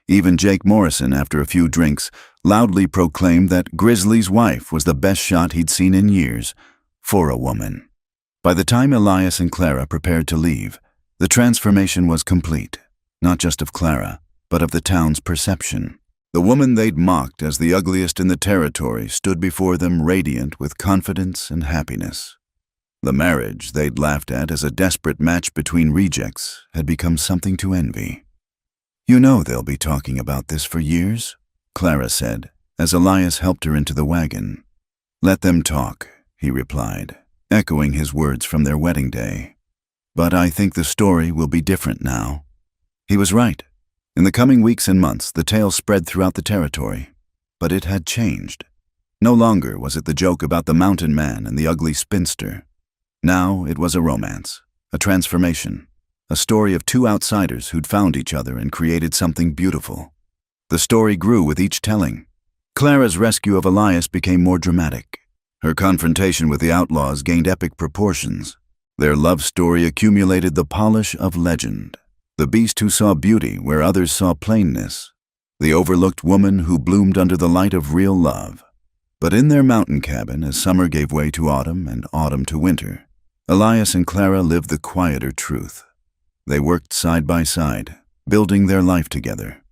Even Jake Morrison, after a few drinks, loudly proclaimed that Grizzly's wife was the best shot he'd seen in years, for a woman. By the time Elias and Clara prepared to leave, the transformation was complete, not just of Clara, but of the town's perception. The woman they'd mocked as the ugliest in the territory stood before them radiant with confidence and happiness. The marriage they'd laughed at as a desperate match between rejects had become something to envy. "You know they'll be talking about this for years," Clara said, as Elias helped her into the wagon. "Let them talk," he replied, echoing his words from their wedding day. "But I think the story will be different now." He was right. In the coming weeks and months, the tale spread throughout the territory. But it had changed. No longer was it the joke about the mountain man and the ugly spinster. Now it was a romance, a transformation, a story of two outsiders who'd found each other and created something beautiful. The story grew with each telling. Clara's rescue of Elias became more dramatic. Her confrontation with the outlaws gained epic proportions. Their love story accumulated the polish of legend. The beast who saw beauty where others saw plainness. The overlooked woman who bloomed under the light of real love. But in their mountain cabin, as summer gave way to autumn and autumn to winter, Elias and Clara lived the quieter truth. They worked side by side, building their life together.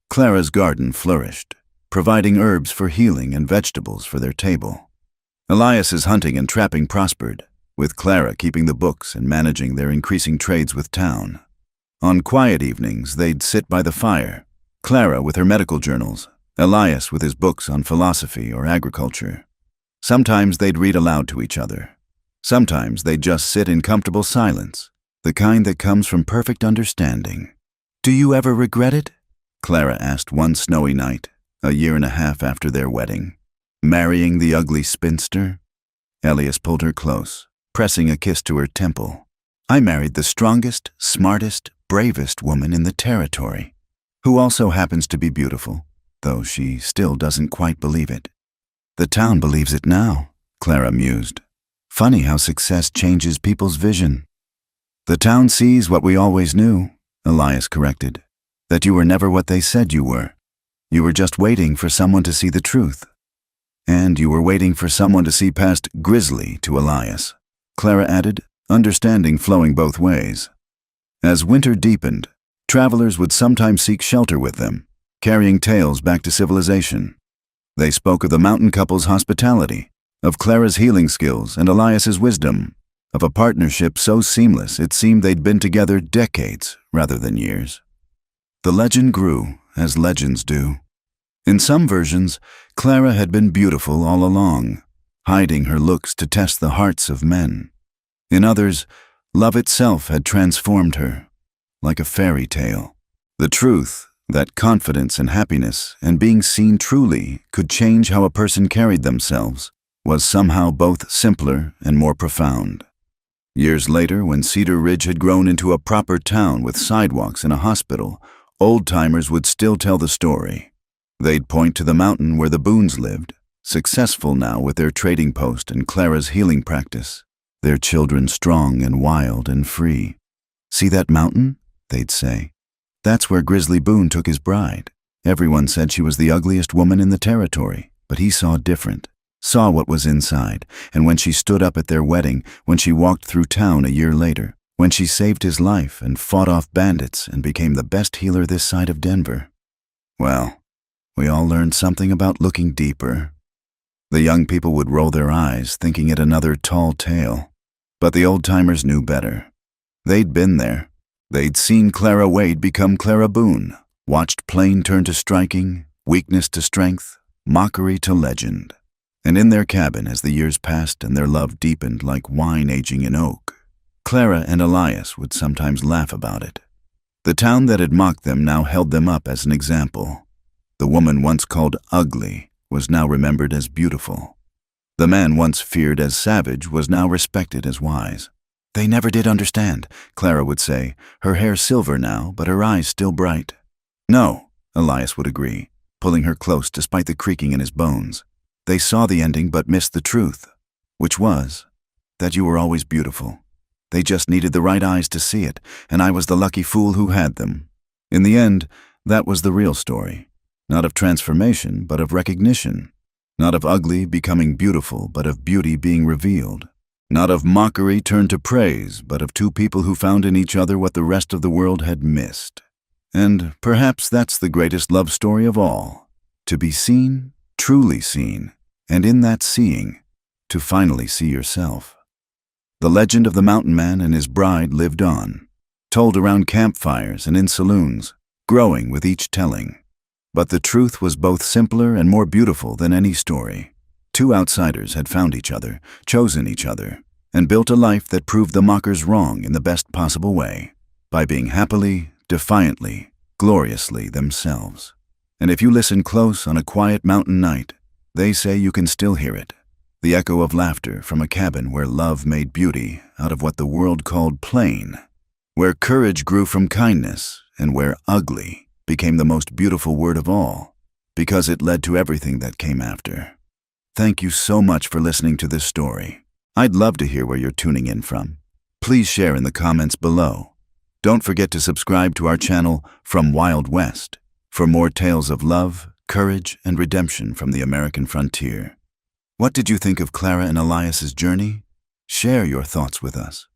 Clara's garden flourished, providing herbs for healing and vegetables for their table. Elias's hunting and trapping prospered, with Clara keeping the books and managing their increasing trades with town. On quiet evenings, they'd sit by the fire, Clara with her medical journals, Elias with his books on philosophy or agriculture. Sometimes they'd read aloud to each other. Sometimes they'd just sit in comfortable silence, the kind that comes from perfect understanding. "Do you ever regret it?" Clara asked one snowy night, a year and a half after their wedding. "Marrying the ugly spinster?" Elias pulled her close, pressing a kiss to her temple. "I married the strongest, smartest, bravest woman in the territory, who also happens to be beautiful, though she still doesn't quite believe it." "The town believes it now," Clara mused. "Funny how success changes people's vision." "The town sees what we always knew," Elias corrected, "that you were never what they said you were. You were just waiting for someone to see the truth. And you were waiting for someone to see past Grizzly to Elias," Clara added, understanding flowing both ways. As winter deepened, travelers would sometimes seek shelter with them, carrying tales back to civilization. They spoke of the mountain couple's hospitality, of Clara's healing skills and Elias's wisdom, of a partnership so seamless it seemed they'd been together decades rather than years. The legend grew, as legends do. In some versions, Clara had been beautiful all along, hiding her looks to test the hearts of men. In others, love itself had transformed her, like a fairy tale. The truth, that confidence and happiness and being seen truly could change how a person carried themselves, was somehow both simpler and more profound. Years later, when Cedar Ridge had grown into a proper town with sidewalks and a hospital, old-timers would still tell the story. They'd point to the mountain where the Boones lived, successful now with their trading post and Clara's healing practice, their children strong and wild and free. "See that mountain?" they'd say. "That's where Grizzly Boone took his bride." Everyone said she was the ugliest woman in the territory, but he saw different, saw what was inside, and when she stood up at their wedding, when she walked through town a year later, when she saved his life and fought off bandits and became the best healer this side of Denver, well, we all learned something about looking deeper. The young people would roll their eyes, thinking it another tall tale, but the old-timers knew better. They'd been there. They'd seen Clara Wade become Clara Boone, watched plain turn to striking, weakness to strength, mockery to legend. And in their cabin, as the years passed and their love deepened like wine aging in oak, Clara and Elias would sometimes laugh about it. The town that had mocked them now held them up as an example. The woman once called ugly was now remembered as beautiful. The man once feared as savage was now respected as wise. "They never did understand," Clara would say, her hair silver now, but her eyes still bright. "No," Elias would agree, pulling her close despite the creaking in his bones. "They saw the ending but missed the truth, which was that you were always beautiful. They just needed the right eyes to see it, and I was the lucky fool who had them." In the end, that was the real story. Not of transformation, but of recognition. Not of ugly becoming beautiful, but of beauty being revealed. Not of mockery turned to praise, but of two people who found in each other what the rest of the world had missed. And perhaps that's the greatest love story of all. To be seen, truly seen, and in that seeing, to finally see yourself. The legend of the mountain man and his bride lived on, told around campfires and in saloons, growing with each telling. But the truth was both simpler and more beautiful than any story. Two outsiders had found each other, chosen each other, and built a life that proved the mockers wrong in the best possible way, by being happily, defiantly, gloriously themselves. And if you listen close on a quiet mountain night, they say you can still hear it, the echo of laughter from a cabin where love made beauty out of what the world called plain, where courage grew from kindness, and where ugly became the most beautiful word of all, because it led to everything that came after. Thank you so much for listening to this story. I'd love to hear where you're tuning in from. Please share in the comments below. Don't forget to subscribe to our channel From Wild West for more tales of love, courage, and redemption from the American frontier. What did you think of Clara and Elias's journey? Share your thoughts with us.